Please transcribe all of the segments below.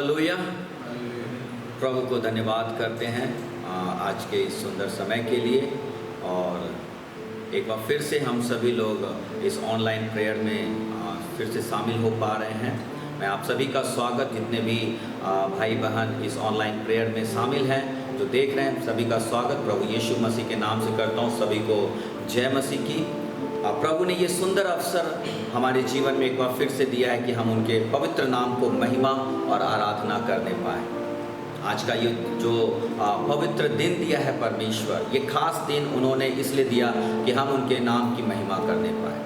Hallelujah. प्रभु को धन्यवाद करते हैं आज के इस सुंदर समय के लिए। और एक बार फिर से हम सभी लोग इस ऑनलाइन प्रेयर में फिर से शामिल हो पा रहे हैं। मैं आप सभी का स्वागत, जितने भी भाई बहन इस ऑनलाइन प्रेयर में शामिल हैं, जो देख रहे हैं, सभी का स्वागत प्रभु यीशु मसीह के नाम से करता हूँ। सभी को जय मसीह की। प्रभु ने ये सुंदर अवसर हमारे जीवन में एक बार फिर से दिया है कि हम उनके पवित्र नाम को महिमा और आराधना करने पाए। आज का ये जो पवित्र दिन दिया है परमेश्वर, ये खास दिन उन्होंने इसलिए दिया कि हम उनके नाम की महिमा करने पाए।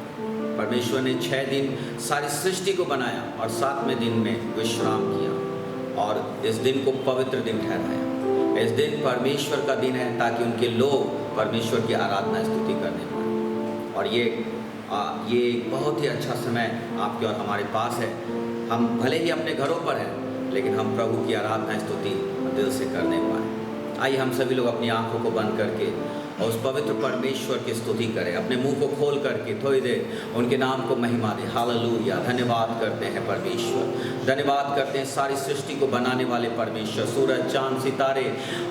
परमेश्वर ने 6 दिन सारी सृष्टि को बनाया और 7वें दिन में विश्राम किया और इस दिन को पवित्र दिन ठहराया। इस दिन परमेश्वर का दिन है ताकि उनके लोग परमेश्वर की आराधना स्तुति करने पाए। और ये एक बहुत ही अच्छा समय आपके और हमारे पास है। हम भले ही अपने घरों पर हैं, लेकिन हम प्रभु की आराधना स्तुति दिल से करने पाए। आइए हम सभी लोग अपनी आंखों को बंद करके और उस पवित्र परमेश्वर की स्तुति करें। अपने मुंह को खोल करके थोड़ी देर उनके नाम को महिमा दें। हालेलुया। धन्यवाद करते हैं परमेश्वर, धन्यवाद करते हैं सारी सृष्टि को बनाने वाले परमेश्वर। सूरज, चांद, सितारे,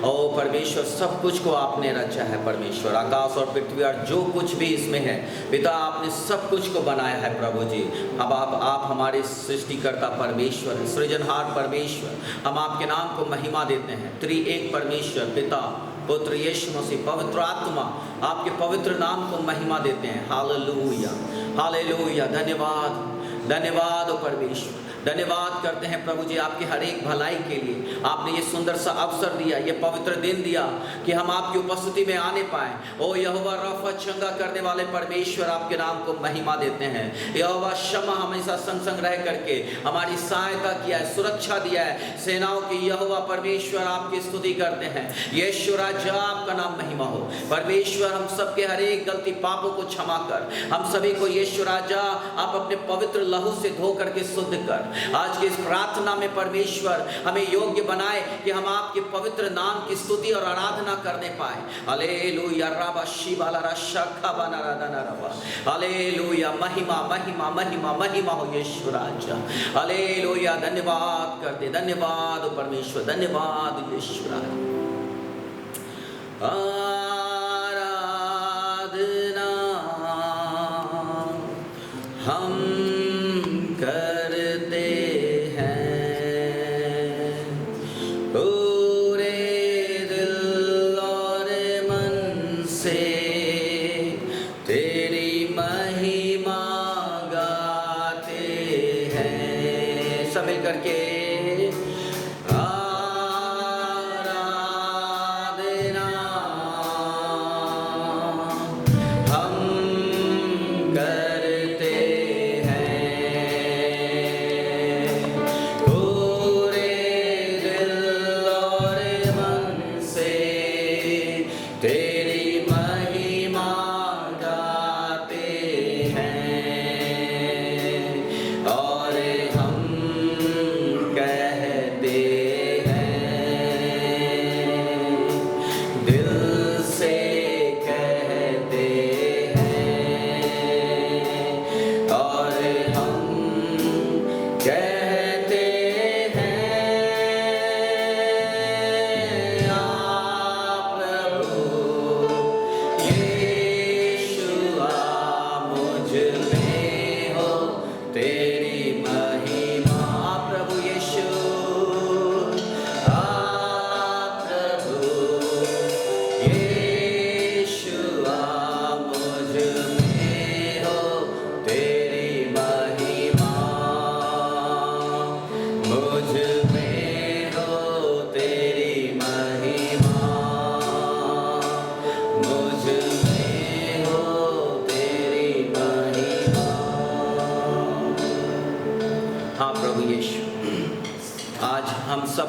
ओ परमेश्वर, सब कुछ को आपने रचा है परमेश्वर। आकाश और पृथ्वी और जो कुछ भी इसमें है, पिता आपने सब कुछ को बनाया है प्रभु जी। अब आप हमारे सृष्टिकर्ता परमेश्वर हैं, सृजनहार परमेश्वर। हम आपके नाम को महिमा देते हैं। त्रिएक परमेश्वर, पिता, पुत्र, यीशु मसीह, पवित्र आत्मा, आपके पवित्र नाम को महिमा देते हैं। Hallelujah, hallelujah. धन्यवाद, धन्यवाद ओ परमेश्वर। धन्यवाद करते हैं प्रभु जी आपकी हर एक भलाई के लिए। आपने ये सुंदर सा अवसर दिया, ये पवित्र दिन दिया कि हम आपकी उपस्थिति में आने पाए। ओ यहोवा रफ़ा, चंगा करने वाले परमेश्वर, आपके नाम को महिमा देते हैं। यहोवा शम्मा, हमेशा संग संग रह करके हमारी सहायता किया है, सुरक्षा दिया है। सेनाओं की यहोवा परमेश्वर, आपकी स्तुति करते हैं। यीशु राजा, आपका नाम महिमा हो। परमेश्वर, हम सबके हर एक गलती पापों को क्षमा कर, हम सभी को यीशु राजा आप अपने पवित्र लहू से धो करके शुद्ध कर। आज के इस प्रार्थना में परमेश्वर हमें योग्य बनाए कि हम आपके पवित्र नाम की स्तुति और आराधना करने पाए। हालेलुया। रबा शिवाला रशा बना राधा रबा। हालेलुया। महिमा महिमा महिमा महिमा हो यीशु राजा। हालेलुया। धन्यवाद करते, धन्यवाद परमेश्वर, धन्यवाद यीशु राजा। आराधना हम करते हैं पूरे दिल और मन से, तेरी महिमा गाते हैं। सब मिल करके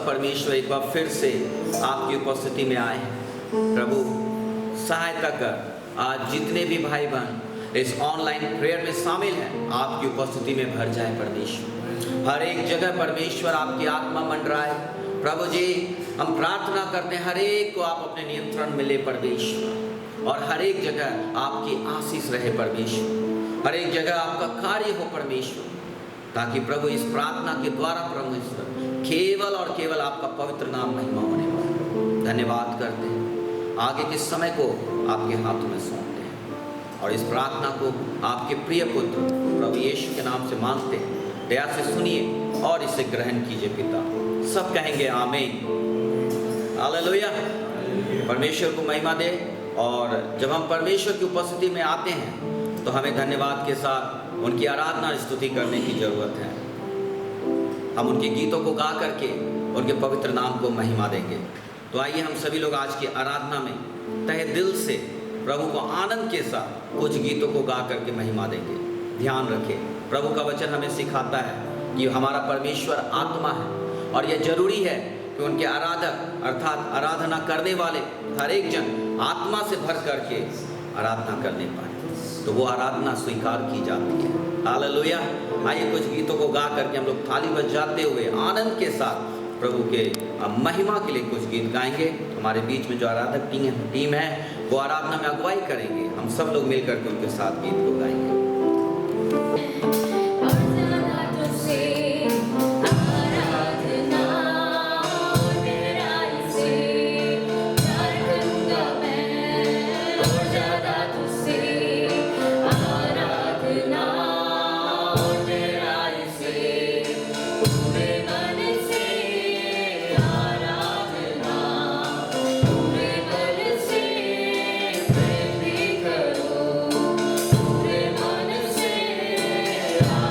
परमेश्वर एक बार फिर से आपकी उपस्थिति में आए हैं। प्रभु सहायता कर, आज जितने भी भाई बहन इस ऑनलाइन प्रेयर में शामिल हैं, आपकी उपस्थिति में भर जाए परमेश्वर। हर एक जगह परमेश्वर आपकी आत्मा मंडराए। प्रभु जी, हम प्रार्थना करते हैं हर एक को आप अपने नियंत्रण में ले परमेश्वर, और हर एक जगह आपकी आशीष रहे परमेश्वर। हर एक जगह आपका कार्य हो परमेश्वर, ताकि प्रभु इस प्रार्थना के द्वारा परमेश्वर केवल और केवल आपका पवित्र नाम महिमा होने वाला है। धन्यवाद करते हैं, आगे के समय को आपके हाथों में सौंपते हैं और इस प्रार्थना को आपके प्रिय पुत्र प्रभु यीशु के नाम से मांगते हैं। दया से सुनिए और इसे ग्रहण कीजिए पिता। सब कहेंगे आमीन, हालेलुया। परमेश्वर को महिमा दे। और जब हम परमेश्वर की उपस्थिति में आते हैं तो हमें धन्यवाद के साथ उनकी आराधना स्तुति करने की जरूरत है। हम उनके गीतों को गा करके उनके पवित्र नाम को महिमा देंगे। तो आइए हम सभी लोग आज की आराधना में तहे दिल से प्रभु को आनंद के साथ कुछ गीतों को गा करके महिमा देंगे। ध्यान रखें, प्रभु का वचन हमें सिखाता है कि हमारा परमेश्वर आत्मा है और यह जरूरी है कि उनके आराधक अर्थात आराधना करने वाले हर एक जन आत्मा से भर करके आराधना करने पाए, तो वो आराधना स्वीकार की जाती है। हालेलुया। आइए कुछ गीतों को गा करके हम लोग थाली बजाते हुए आनंद के साथ प्रभु के महिमा के लिए कुछ गीत गाएंगे। हमारे बीच में जो आराधक टीम है वो आराधना में अगुवाई करेंगे। हम सब लोग मिलकर के उनके साथ गीत को गाएंगे। Yeah.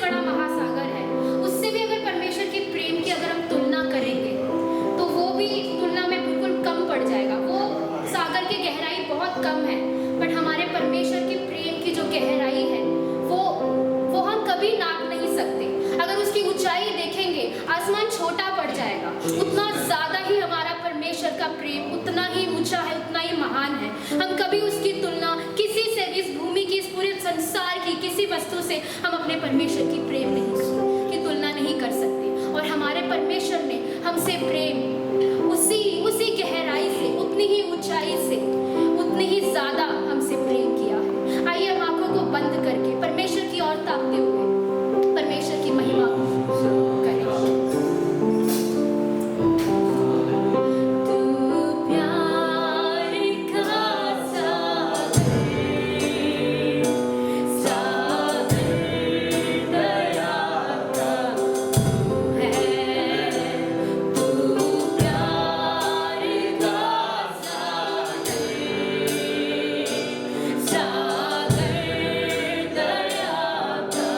बड़ा महासागर है, उससे भी अगर परमेश्वर के प्रेम की अगर हम तुलना करेंगे तो वो भी तुलना में बिल्कुल कम पड़ जाएगा। वो सागर की गहराई बहुत कम है, बट हमारे परमेश्वर के प्रेम की जो गहराई है वो हम कभी नाप नहीं सकते। अगर उसकी ऊंचाई देखेंगे, आसमान छोटा पड़ जाएगा, उतना ज़्यादा ही हमारा परमेश्वर का प्रेम उतना ही ऊंचा है, उतना ही महान है। हम कभी उसकी तुलना किसी से भी, इस भूमि की, इस पूरे संसार की किसी वस्तु से हम अपने परमेश्वर की प्रेम की तुलना नहीं कर सकते। और हमारे परमेश्वर ने हमसे प्रेम उसी गहराई से, उतनी ही ऊंचाई से, उतनी ही ज़्यादा हमसे प्रेम किया है। आइए हम आंखों को बंद करके परमेश्वर की ओर ताकते हुए परमेश्वर की महिमा करें। तू प्यार का सागर दया का तू है, तू प्यार का सागर दया का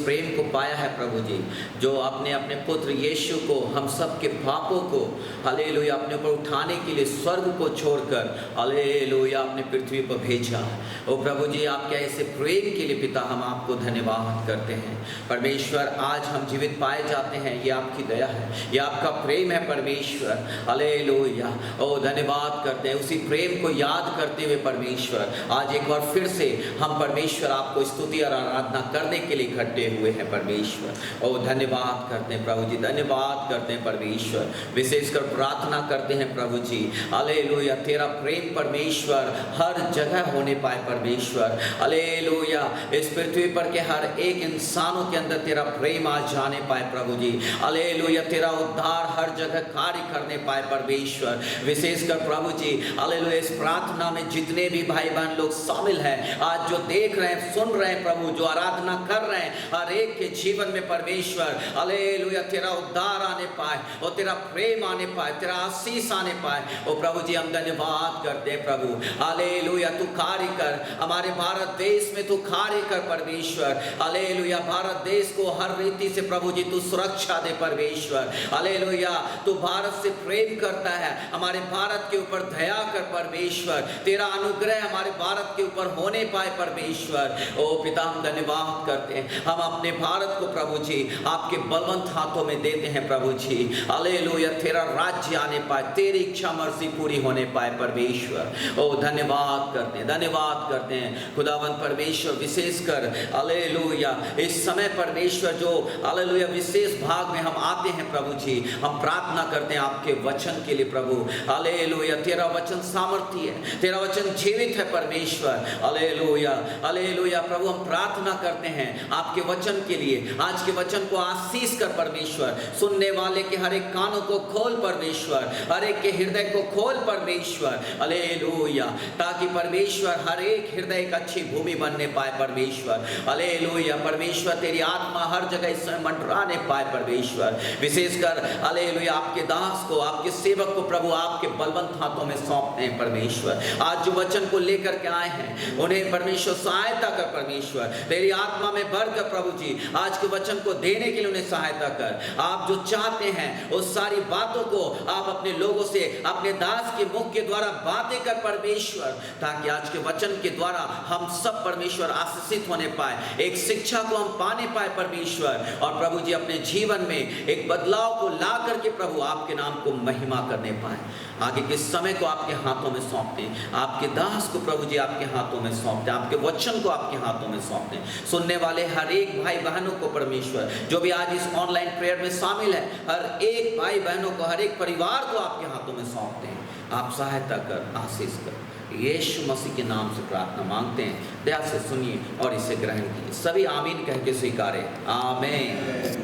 प्रेम को पाया है प्रभु जी, जो आपने अपने पुत्र यीशु को हम सब के पापों को हालेलुया अपने ऊपर उठाने के लिए स्वर्ग को छोड़कर हालेलुया अपने पृथ्वी पर भेजा। ओ प्रभु जी, आपके ऐसे प्रेम के लिए पिता हम आपको धन्यवाद करते हैं। परमेश्वर, आज हम जीवित पाए जाते हैं, ये आपकी दया है, ये आपका प्रेम है परमेश्वर। हालेलुया। ओ धन्यवाद करते हैं, उसी प्रेम को याद करते हुए परमेश्वर आज एक बार फिर से हम परमेश्वर आपको स्तुति और आराधना करने के लिए इकट्ठे हुए हैं परमेश्वर। ओ धन्यवाद करते हैं प्रभु जी, धन्यवाद करते हैं परमेश्वर। विशेषकर प्रार्थना करते हैं प्रभु जी, हालेलुया, तेरा प्रेम परमेश्वर हर जगह होने पाए परमेश्वर। हालेलुया, इस पृथ्वी पर के हर एक इंसानों के अंदर तेरा प्रेम आ जाने पाए प्रभु जी। हालेलुया, तेरा उद्धार हर जगह कार्य करने पाए परमेश्वर। विशेषकर प्रभु जी हालेलुया, इस प्रार्थना में जितने भी भाई बहन लोग शामिल हैं, आज जो देख रहे हैं, सुन रहे हैं प्रभु, जो आराधना कर रहे हैं, हर एक के जीवन में परमेश्वर हालेलुया तेरा उद्धार आने पाए और तेरा प्रेम आने पाए, तेरा आशीष आने पाए। ओ प्रभु जी, हम धन्यवाद करते हैं प्रभु। हालेलुया, तू कार्य कर हमारे भारत देश में, तू कार्य कर परमेश्वर। हालेलुया, भारत देश को हर रीति से प्रभु जी तू सुरक्षा दे परमेश्वर। हालेलुया, तू भारत से प्रेम करता है, हमारे भारत के ऊपर दया कर परमेश्वर। तेरा अनुग्रह हमारे भारत के ऊपर होने पाए परमेश्वर। ओ पिता, हम धन्यवाद करते हैं, हम अपने भारत को प्रभु जी आपके बलवंत हाथों में देते हैं प्रभु जी। हालेलुया, तेरा राज्य आने पाए, तेरी इच्छा मर्जी पूरी होने पाए परमेश्वर। ओ धन्यवाद करते हैं, धन्यवाद करते हैं खुदावंत परमेश्वर। विशेषकर हालेलुया इस समय परमेश्वर जो हालेलुया विशेष भाग में हम आते हैं प्रभु जी, हम प्रार्थना करते हैं आपके वचन के लिए प्रभु। हालेलुया, तेरा वचन सामर्थ्य है, तेरा वचन जीवित है परमेश्वर। हालेलुया, हालेलुया प्रभु, हम प्रार्थना करते हैं आपके वचन के लिए। आज के वचन को आशीष कर परमेश्वर, सुनने वाले के हर एक कानों को खोल परमेश्वर, हर एक के हृदय को खोल परमेश्वर। हालेलुया, ताकि परमेश्वर हर एक हृदय एक अच्छी भूमि बनने पाए परमेश्वर। हालेलुया, परमेश्वर तेरी आत्मा हर जगह इस समय मंडराने पाए परमेश्वर। विशेषकर हालेलुया आपके दास को, आपके सेवक को प्रभु आपके बलवंत हाथों में सौंपते हैं परमेश्वर। आज जो वचन को लेकर के आए हैं उन्हें परमेश्वर सहायता कर परमेश्वर, तेरी आत्मा में भर कर प्रभु जी आज के वचन को देने के लिए उन्हें सहायता कर। आप जो चाहते हैं उस सारी बातों को आप अपने लोगों से, अपने दास के मुख के द्वारा बातें कर परमेश्वर, ताकि आज के वचन के द्वारा हम सब परमेश्वर आशीषित होने पाए, एक शिक्षा को हम पाने पाए परमेश्वर। और प्रभु जी अपने जीवन में एक बदलाव को ला करके प्रभु आपके नाम को महिमा करने पाए। आगे के समय को आपके हाथों में सौंपते हैं, आपके दास को प्रभु जी आपके हाथों में सौंपते हैं, आपके वचन को आपके हाथों में सौंपते हैं। सुनने वाले हर एक भाई बहनों को परमेश्वर, जो भी आज इस ऑनलाइन प्रेयर में शामिल है, हर एक भाई बहनों को, हर एक परिवार को आपके हाथों में सौंपते हैं। आप सहायता कर, आशीष कर, यीशु मसीह के नाम से प्रार्थना मांगते हैं। दया से सुनिए और इसे ग्रहण कीजिए। सभी आमीन कह के स्वीकारे, आमीन,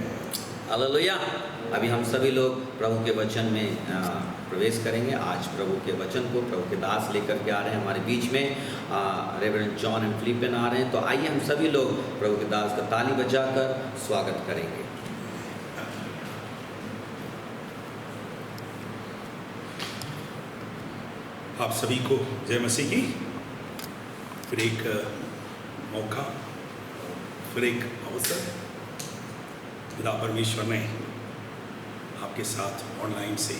हालेलुया। अभी हम सभी लोग प्रभु के वचन में प्रवेश करेंगे। आज प्रभु के वचन को प्रभु के दास लेकर के आ रहे हैं हमारे बीच में, रेवरेंड जॉन एंड फिलिपिन आ रहे हैं। तो आइए हम सभी लोग प्रभु के दास का ताली बजाकर स्वागत करेंगे। आप सभी को जय मसीह की। फिर एक मौका, फिर एक अवसर खुदा परमेश्वर ने आपके साथ ऑनलाइन से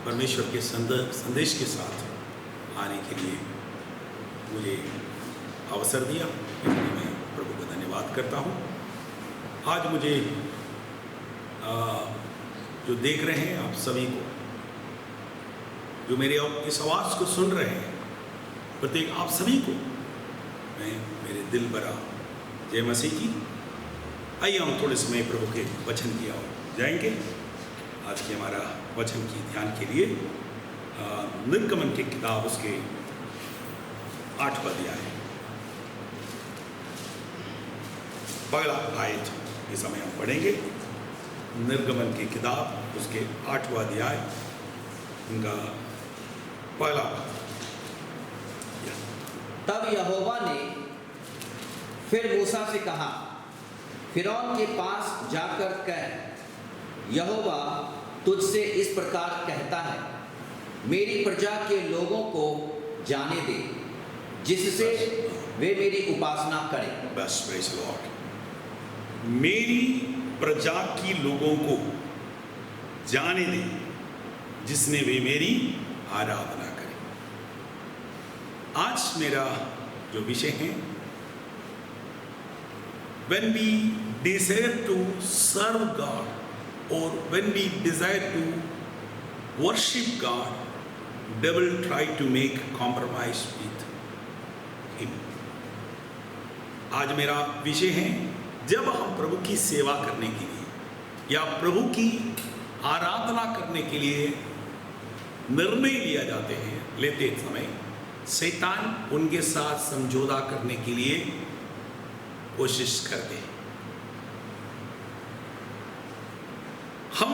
परमेश्वर के संदेश के साथ आने के लिए मुझे अवसर दिया, इसलिए मैं प्रभु को धन्यवाद करता हूँ। आज मुझे जो देख रहे हैं आप सभी को, जो मेरे इस आवाज़ को सुन रहे हैं, प्रत्येक आप सभी को मैं मेरे दिल भरा जय मसीह की। आइए हम थोड़े समय प्रभु के वचन की ओर जाएंगे। आज के हमारा वचन की ध्यान के लिए निर्गमन की किताब उसके 8वां अध्याय, पहला आयत इस समय हम पढ़ेंगे। निर्गमन की किताब उसके 8वां अध्याय उनका पहला। तब यहोवा ने फिर मूसा से कहा, फिरौन के पास जाकर कह, यहोवा तुझसे इस प्रकार कहता है, मेरी प्रजा के लोगों को जाने दे, जिससे वे मेरी उपासना करें। बस, प्रेज लॉर्ड। मेरी प्रजा की लोगों को जाने दे जिसने वे मेरी आराधना करें। आज मेरा जो विषय है, when we desire to serve God or when we desire to worship God, devil try to make compromise with him. आज मेरा विषय है, जब हम प्रभु की सेवा करने के लिए या प्रभु की आराधना करने के लिए निर्णय लिया जाते हैं, लेते समय शैतान उनके साथ समझौता करने के लिए कोशिश करते हैं। हम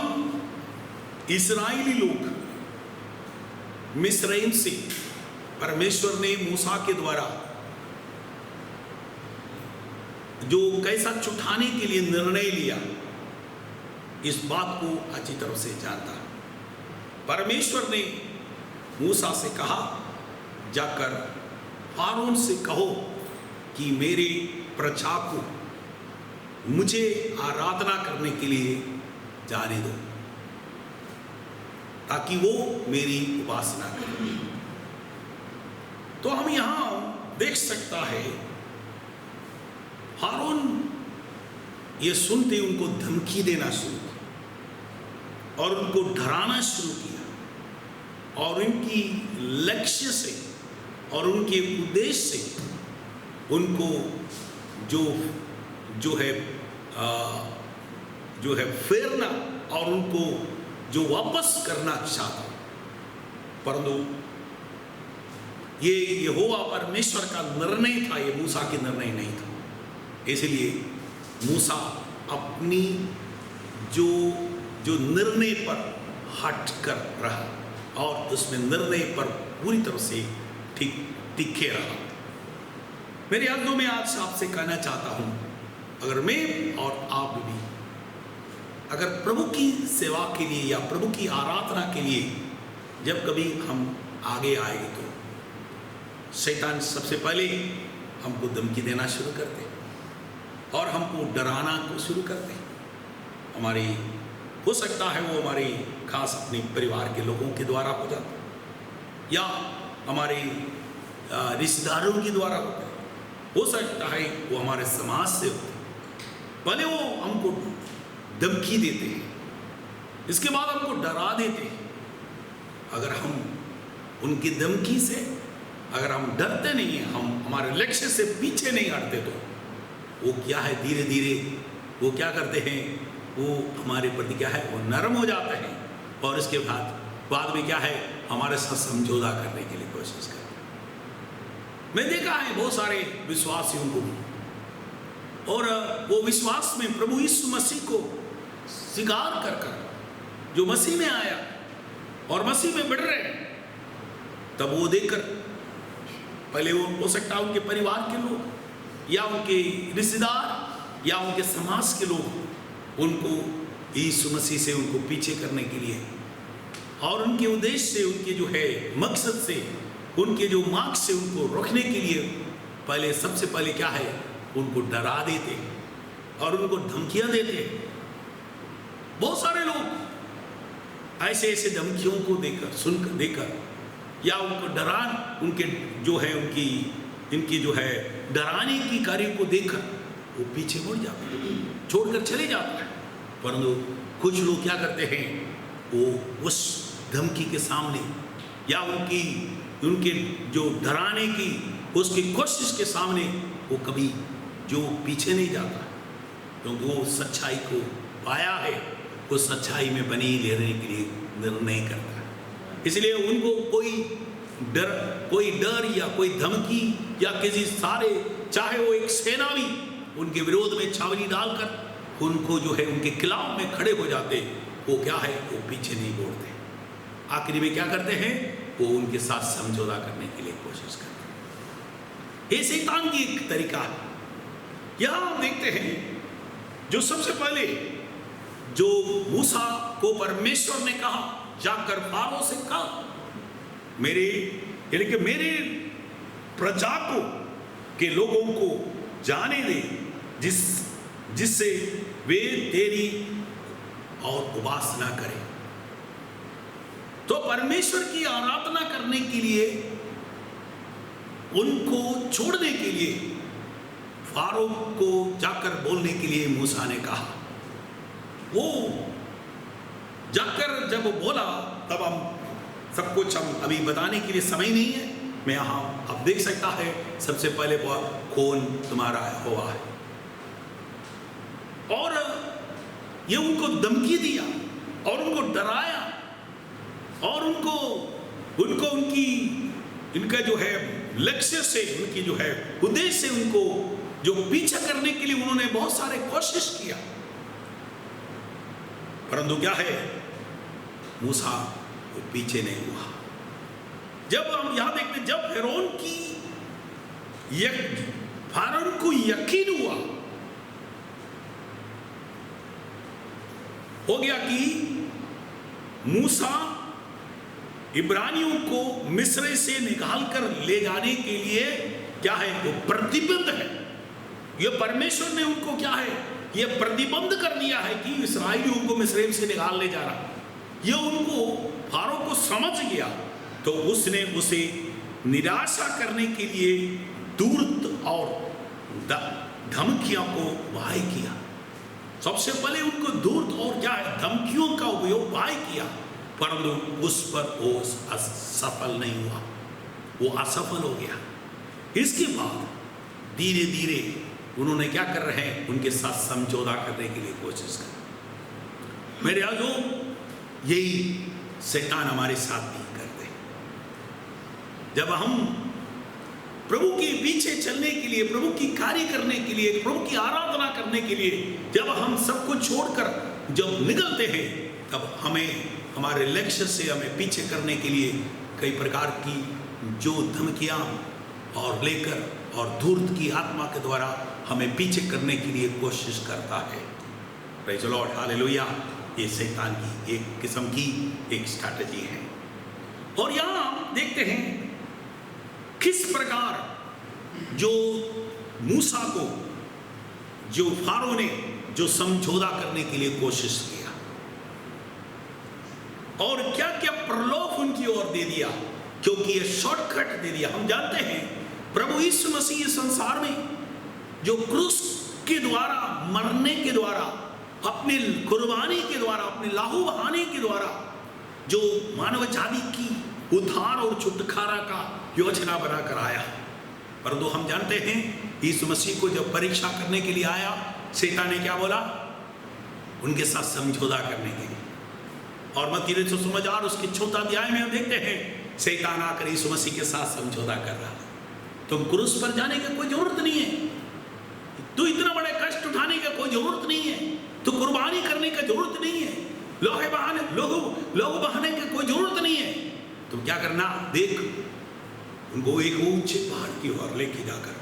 इस्राएली लोग मिस्रईम से परमेश्वर ने मूसा के द्वारा जो कैसा छुटाने के लिए निर्णय लिया, इस बात को अच्छी तरह से जानता। परमेश्वर ने मूसा से कहा, जाकर फारून से कहो कि मेरे प्रजा को मुझे आराधना करने के लिए जाने दो, ताकि वो मेरी उपासना करें। तो हम यहां देख सकता है, हारून ये सुनते उनको धमकी देना शुरू किया और उनको डराना शुरू किया और उनकी लक्ष्य से और उनके उद्देश्य से उनको जो है फेरना और उनको जो वापस करना चाहता, परंतु ये यहोवा परमेश्वर का निर्णय था, ये मूसा के निर्णय नहीं था। इसलिए मूसा अपनी जो निर्णय पर हट कर रहा और उसमें निर्णय पर पूरी तरह से टिके रहा। मेरे आज्ञा में आज आपसे कहना चाहता हूं, अगर मैं और आप भी अगर प्रभु की सेवा के लिए या प्रभु की आराधना के लिए जब कभी हम आगे आएंगे, तो शैतान सबसे पहले हमको धमकी देना शुरू करते और हमको डराना को शुरू करते। हमारी हो सकता है वो हमारी खास अपने परिवार के लोगों के द्वारा हो जाता, या हमारे रिश्तेदारों के द्वारा होता है, हो सकता है वो हमारे समाज से होते। पहले वो हमको धमकी देते हैं, इसके बाद हमको डरा देते हैं। अगर हम उनकी धमकी से अगर हम डरते नहीं हैं, हम हमारे लक्ष्य से पीछे नहीं हटते, तो वो क्या है, धीरे धीरे वो क्या करते हैं, वो हमारे प्रति क्या है, वो नरम हो जाते हैं और इसके बाद में क्या है, हमारे साथ समझौता करने के लिए कोशिश करते हैं। मैं देखा है बहुत सारे विश्वासियों को, और वो विश्वास में प्रभु यीशु मसीह को स्वीकार कर जो मसीह में आया और मसीह में बढ़ रहे हैं, तब वो देखकर पहले वो हो सकता है उनके परिवार के लोग या उनके रिश्तेदार या उनके समाज के लोग उनको यीशु मसीह से उनको पीछे करने के लिए और उनके उद्देश्य से, उनके जो है मकसद से, उनके जो मार्ग से उनको रोकने के लिए पहले सबसे पहले क्या है, उनको डरा देते और उनको धमकियां देते। बहुत सारे लोग ऐसे ऐसे धमकियों को देकर सुनकर देकर या उनको डरान उनके जो है इनकी जो है डराने की कार्य को देखकर वो पीछे मुड़ जाते हैं, छोड़कर चले जाते हैं। परंतु कुछ लोग क्या करते हैं, वो उस धमकी के सामने या उनके जो डराने की उसकी कोशिश के सामने वो कभी जो पीछे नहीं जाता, क्योंकि वो सच्चाई को पाया है, वो सच्चाई में बनी रहने के लिए निर्णय करता है। इसलिए उनको कोई डर या कोई धमकी या किसी सारे, चाहे वो एक सेना भी उनके विरोध में छावनी डालकर उनको जो है उनके खिलाफ में खड़े हो जाते, वो क्या है, वो पीछे नहीं बोलते। आखिरी में क्या करते हैं, वो उनके साथ समझौता करने के लिए कोशिश करते हैं। ये शैतान की एक तरीका है। यहां हम देखते हैं, जो सबसे पहले जो मूसा को परमेश्वर ने कहा, जाकर फारो से कहा, मेरे प्रजा को के लोगों को जाने दे, जिससे वे तेरी और उपासना करें। तो परमेश्वर की आराधना करने के लिए, उनको छोड़ने के लिए फारो को जाकर बोलने के लिए मूसा ने कहा। वो जाकर जब वो बोला, तब हम सब कुछ हम अभी बताने के लिए समय नहीं है। मैं यहाँ आप देख सकता है, सबसे पहले कौन तुम्हारा यहोवा है, और ये उनको धमकी दिया और उनको डराया और उनको इनका जो है लक्ष्य से, उनकी जो है उद्देश्य से, उनको जो पीछा करने के लिए उन्होंने बहुत सारे कोशिश किया, परंतु क्या है, मूसा वो पीछे नहीं हुआ। जब हम यहां देखते, जब फिरौन को यकीन हुआ, हो गया कि मूसा इब्रानियों को मिस्र से निकाल कर ले जाने के लिए क्या है, वो प्रतिबंध है। ये परमेश्वर ने उनको क्या है, ये प्रतिबंध कर दिया है कि इस्राएलियों को मिस्र से निकालने जा रहा। ये उनको फारो को समझ गया, तो उसने उसे निराशा करने के लिए दूरत और धमकियों को वाय किया। सबसे पहले उनको दूरत और क्या है, धमकियों का उपयोग वाय किया, परंतु उस पर वो असफल नहीं हुआ, वो असफल हो गया। इसके बाद धीरे धीरे उन्होंने क्या कर रहे हैं, उनके साथ समझौता करने के लिए कोशिश कर। मेरे आजो, यही शैतान हमारे साथ भी करते हैं। जब हम प्रभु के पीछे चलने के लिए, प्रभु की कार्य करने के लिए, प्रभु की आराधना करने के लिए जब हम सब कुछ छोड़कर जब निकलते हैं, तब हमें हमारे लक्ष्य से हमें पीछे करने के लिए कई प्रकार की जो धमकियां और लेकर और धूर्त की आत्मा के द्वारा हमें पीछे करने के लिए कोशिश करता है। Praise the Lord, hallelujah. ये शैतान की एक किस्म की एक स्ट्रैटेजी है। और यहां हम देखते हैं किस प्रकार जो मूसा को जो फारो ने जो समझौता करने के लिए कोशिश किया और क्या क्या प्रलोभ उनकी ओर दे दिया, क्योंकि ये शॉर्टकट दे दिया। हम जानते हैं प्रभु यीशु मसीह इस संसार में जो क्रूस के द्वारा, मरने के द्वारा, अपने कुर्बानी के द्वारा, अपने लाहू बहाने के द्वारा जो मानव जाति की उद्धार और छुटकारा का योजना बनाकर आया, परंतु हम जानते हैं यीशु मसीह को जब परीक्षा करने के लिए आया, शैतान ने क्या बोला, उनके साथ समझौता करने के लिए। और मत्ती सुसमाचार उसके 4 अध्याय में हम देखते हैं शैतान आकर यीशु मसीह के साथ समझौता कर रहा है। तुम क्रूस पर जाने की कोई जरूरत नहीं है, तू इतना बड़े कष्ट उठाने का कोई जरूरत नहीं है, तू कुर्बानी करने का जरूरत नहीं है, लोग बहाने की कोई जरूरत नहीं है। तुम क्या करना, देख, उनको एक ऊंचे पहाड़ की ओर लेके जाकर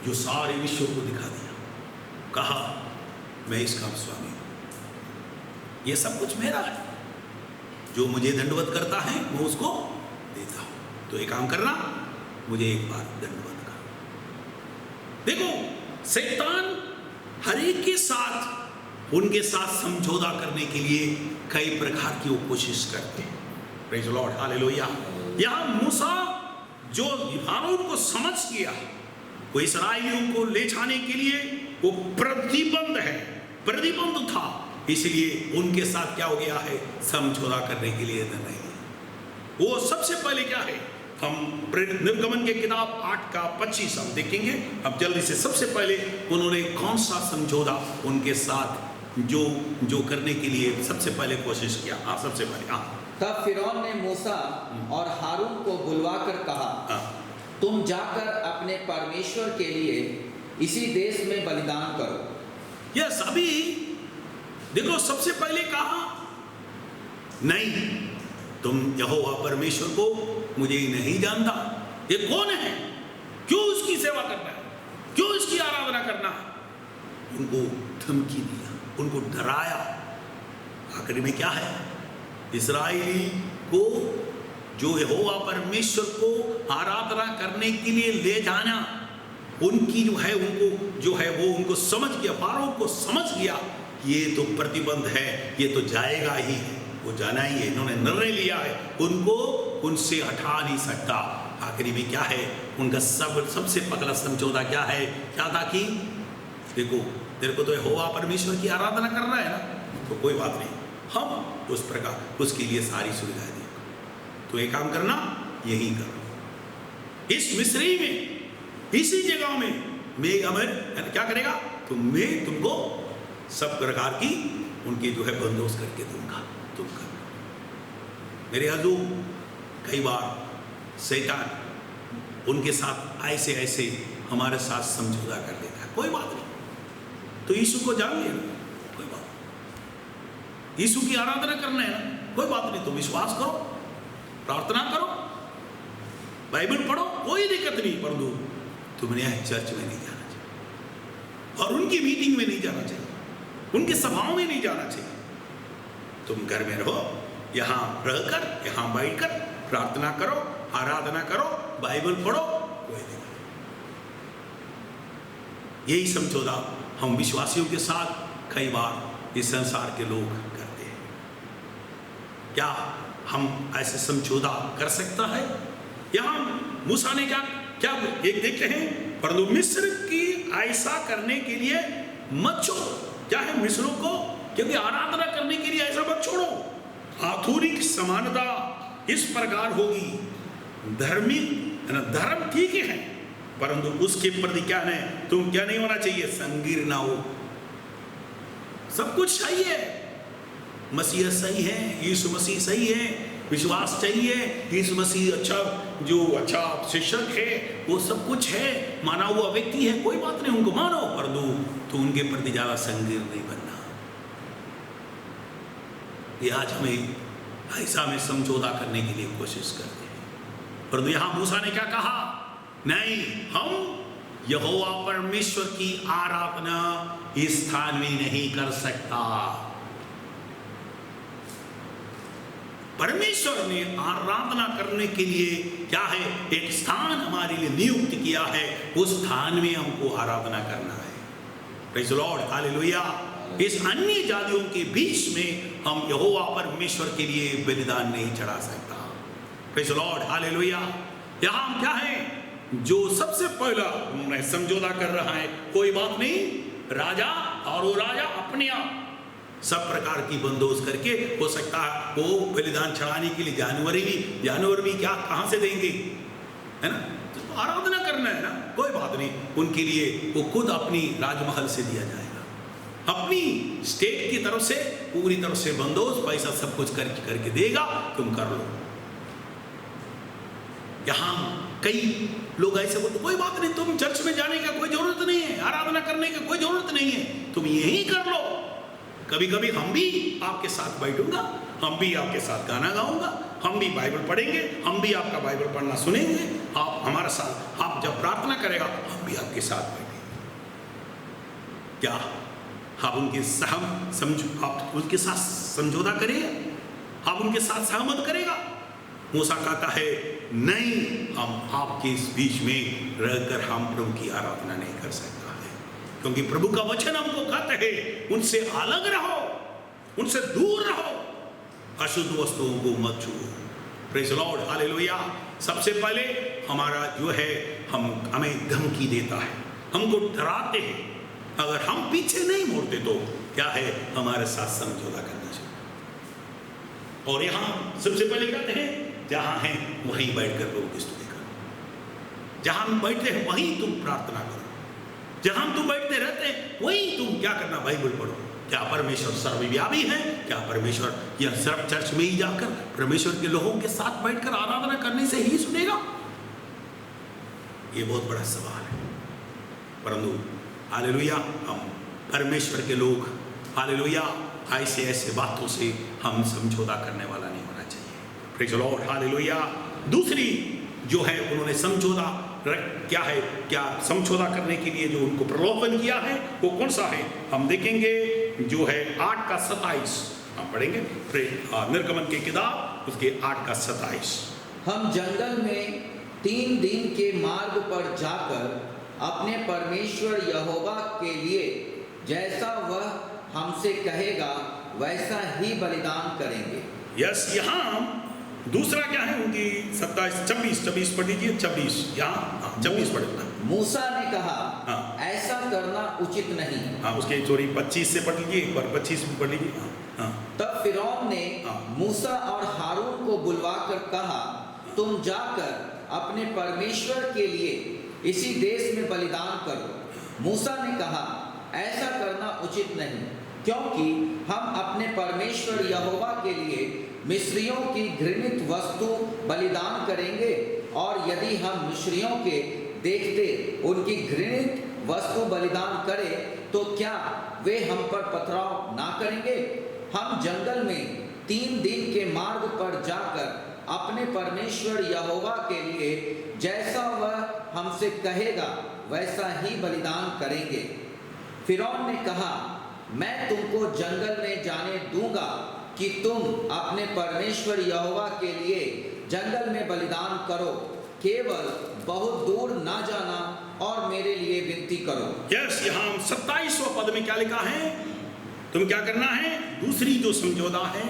जो सारे विश्व को दिखा दिया, कहा मैं इसका स्वामी हूं, ये सब कुछ मेरा है, जो मुझे दंडवत करता है मैं उसको देता हूं, तो एक काम करना, मुझे एक बार दंडवत कर। देखो, शैतान हर एक के साथ उनके साथ समझौता करने के लिए कई प्रकार की वो कोशिश करते हैं। Praise the Lord, hallelujah. यहाँ मूसा जो फारोन को समझ गया, वो इस्राएलियों को ले जाने के लिए वो प्रतिबंध है, प्रतिबंध था, इसलिए उनके साथ क्या हो गया है, समझौता करने के लिए नहीं। वो सबसे पहले क्या है, हम निर्गमन के किताब 8:25 हम देखेंगे। अब जल्दी से सबसे पहले उन्होंने कौन सा समझौता उनके साथ जो करने के लिए सबसे पहले कोशिश किया। सबसे पहले तब फिरौन ने मूसा और हारून को बुलवाकर कहा, तुम जाकर अपने परमेश्वर के लिए इसी देश में बलिदान करो। यस, अभी देखो, सबसे पहले कहा नहीं, तुम यहोवा परमेश्वर को मुझे नहीं जानता, ये कौन है, क्यों उसकी सेवा करना है, क्यों इसकी आराधना करना है। उनको धमकी दिया, उनको डराया। आखिर में क्या है, इस्राएली को जो यहोवा परमेश्वर को आराधना करने के लिए ले जाना, उनकी जो है वो उनको समझ गया, फारो को समझ गया ये तो प्रतिबंध है, ये तो जाएगा ही है, वो जाना ही है, इन्होंने निर्णय लिया है, उनको उनसे हटा नहीं सकता। आखिरी में क्या है उनका सबसे पगला समझौता क्या है, क्या था कि देखो तेरे को तो यहोवा परमेश्वर की आराधना करना है ना, तो कोई बात नहीं, हम उस प्रकार उसके लिए सारी सुविधाएं देंगे, तो एक काम करना, यही करो, इस मिस्री में, इसी जगह में मैं अमर क्या करेगा, तो मैं तुमको सब प्रकार की उनकी जो है बंदोबस्त करके दूंगा, तुम कर। मेरे हजूर कई बार शैतान उनके साथ ऐसे ऐसे हमारे साथ समझौता कर लेता है, कोई बात नहीं, तो यीशु को जान लिया, कोई बात नहीं, यीशु की आराधना करना है ना, कोई बात नहीं, तुम विश्वास करो, प्रार्थना करो, बाइबल पढ़ो, कोई दिक्कत नहीं, परंतु तुमने चर्च में नहीं जाना चाहिए और उनकी मीटिंग में नहीं जाना चाहिए, उनके सभाओं में नहीं जाना चाहिए, तुम घर में रहो, यहां रहकर, यहां बैठकर प्रार्थना करो, आराधना करो, बाइबल पढ़ो, कोई नहीं। यही समझौता हम विश्वासियों के साथ कई बार इस संसार के लोग करते हैं। क्या हम ऐसे समझौता कर सकता है? यहां मूसा ने क्या एक देखते हैं, परंतु मिस्र की ऐसा करने के लिए मत छोड़ो, क्या है मिस्रों को, क्योंकि आराधना करने के लिए ऐसा मत छोड़ो। आधुनिक समानता इस प्रकार होगी, धर्म ठीक है, परंतु उसके प्रति क्या है, तुम क्या नहीं होना चाहिए, संगीर ना हो। सब कुछ सही है, मसीह सही है, यीशु मसीह सही है, विश्वास चाहिए, यीशु मसीह अच्छा शिक्षक है, वो सब कुछ है, माना हुआ व्यक्ति है, कोई बात नहीं, उनको मानो, परंतु तो उनके प्रति ज्यादा संगीर नहीं बनना। ये आज हमें ऐसा में समझौता करने के लिए कोशिश करते हैं, परंतु यहां मूसा ने क्या कहा, नहीं, हम यहोवा परमेश्वर की आराधना इस स्थान में नहीं कर सकता। परमेश्वर ने आराधना करने के लिए क्या है, एक स्थान हमारे लिए नियुक्त किया है, उस स्थान में हमको आराधना करना है। Praise the Lord, hallelujah. इस अन्य जातियों के बीच में हम यहोवा परमेश्वर के लिए बलिदान नहीं चढ़ा सकता। Praise the Lord, hallelujah. यहां क्या है, जो सबसे पहला उन्होंने समझौता कर रहा है, कोई बात नहीं, राजा और वो राजा अपने आप सब प्रकार की बंदोबस्त करके, हो सकता है वो बलिदान चढ़ाने के लिए जानवर भी क्या कहां से देंगे, है ना, तो आराधना करना है ना, कोई बात नहीं, उनके लिए वो खुद अपनी राजमहल से दिया जाएगा, अपनी स्टेट की तरफ से पूरी तरफ से बंदोबस्त, पैसा सब कुछ करके देगा, तुम कर लो। यहां कई लोग ऐसे बोलते, कोई बात नहीं, तुम चर्च में जाने का कोई जरूरत नहीं है, आराधना करने की कोई जरूरत नहीं है, तुम यही कर लो। कभी कभी हम भी आपके साथ बैठूंगा, हम भी आपके साथ गाना गाऊंगा, हम भी बाइबल पढ़ेंगे, हम भी आपका बाइबल पढ़ना सुनेंगे, आप हमारे साथ, आप जब प्रार्थना करेगा हम भी आपके साथ बैठेंगे। क्या आप उनके आप उनके साथ समझौता करेगा, आप उनके साथ सहमत करेगा? मूसा कहता है, नहीं, हम आपके इस बीच में रहकर हम प्रभु की आराधना नहीं कर सकता है, क्योंकि प्रभु का वचन हमको कहता है, उनसे अलग रहो, उनसे दूर रहो, अशुद्ध वस्तुओं को मत छुओ। Praise the Lord, hallelujah. सबसे पहले हमारा जो है, हमें धमकी देता है, हमको डराते हैं, अगर हम पीछे नहीं मोड़ते तो क्या है, हमारे साथ समझौता करना चाहिए। और यहां सबसे पहले कहते हैं, जहां हैं वहीं बैठकर प्रभु की स्तुति करो, जहां हम बैठते हैं वहीं तुम प्रार्थना करो, जहां तुम बैठते रहते हैं वहीं तुम क्या करना, बाइबल पढ़ो। क्या परमेश्वर सर्वव्यापी है? क्या परमेश्वर यह सिर्फ चर्च में ही जाकर परमेश्वर के लोगों के साथ बैठकर आराधना करने से ही सुनेगा? ये बहुत बड़ा सवाल है, परंतु हालेलुया, हम परमेश्वर के लोग, हालेलुया, ऐसे बातों से हम समझौता करने वाला नहीं होना चाहिए। Praise the Lord, hallelujah. दूसरी जो है, उन्होंने समझौता क्या है, क्या समझौता करने के लिए जो उनको प्रलोभन किया है वो कौन सा है, हम देखेंगे, जो है 8 का 27 हम पढ़ेंगे, निर्गमन की किताब उसके 8 का 27। हम जंगल में 3 दिन के मार्ग पर जाकर अपने परमेश्वर यहोवा के लिए जैसा वह हमसे कहेगा वैसा ही बलिदान करेंगे। यस, यहाँ दूसरा क्या है उनकी 27-26 पढ़ लीजिए। 26 यहाँ 26 पढ़ना। मूसा ने कहा हाँ। ऐसा करना उचित नहीं। हाँ, उसके चोरी 25 से पढ़ लीजिए, एक बार 25 भी पढ़ लीजिए। हाँ। तब फिरौन ने हाँ। मूसा और हारून को बुलवाकर कहा, तुम जाकर अपने परमेश्वर के लिए इसी देश में बलिदान करो। मूसा ने कहा ऐसा करना उचित नहीं, क्योंकि हम अपने परमेश्वर यहोवा के लिए मिस्रियों की घृणित वस्तु बलिदान करेंगे, और यदि हम मिस्रियों के देखते उनकी घृणित वस्तु बलिदान करें तो क्या वे हम पर पथराव ना करेंगे? हम जंगल में 3 दिन के मार्ग पर जाकर अपने परमेश्वर यहोवा के लिए जैसा वह हमसे कहेगा वैसा ही बलिदान करेंगे। फिरौन ने कहा, मैं तुमको जंगल में जाने दूंगा कि तुम अपने परमेश्वर यहोवा के लिए जंगल में बलिदान करो, केवल बहुत दूर ना जाना और मेरे लिए विनती करो। यस, यहाँ 27वें पद में क्या लिखा है? तुम क्या करना है? दूसरी जो समझौता है,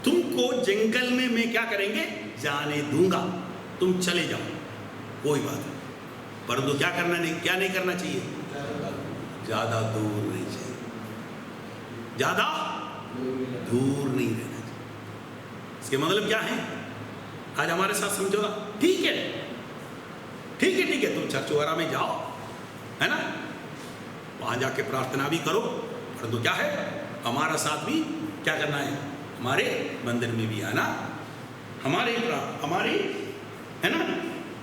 तुमको जंगल में मैं क्या करेंगे? जाने दूंगा, तुम चले जाओ, कोई बात नहीं, परंतु क्या करना नहीं, क्या नहीं करना चाहिए? ज्यादा दूर नहीं चाहिए, ज्यादा दूर नहीं रहना चाहिए। इसके मतलब क्या है? आज हमारे साथ समझौता, ठीक है ठीक है ठीक है, तुम चर्च वगैरह में जाओ, है ना, वहां जाके प्रार्थना भी करो, परंतु क्या है, हमारा साथ भी क्या करना है? हमारे मंदिर में भी आना, हमारे है ना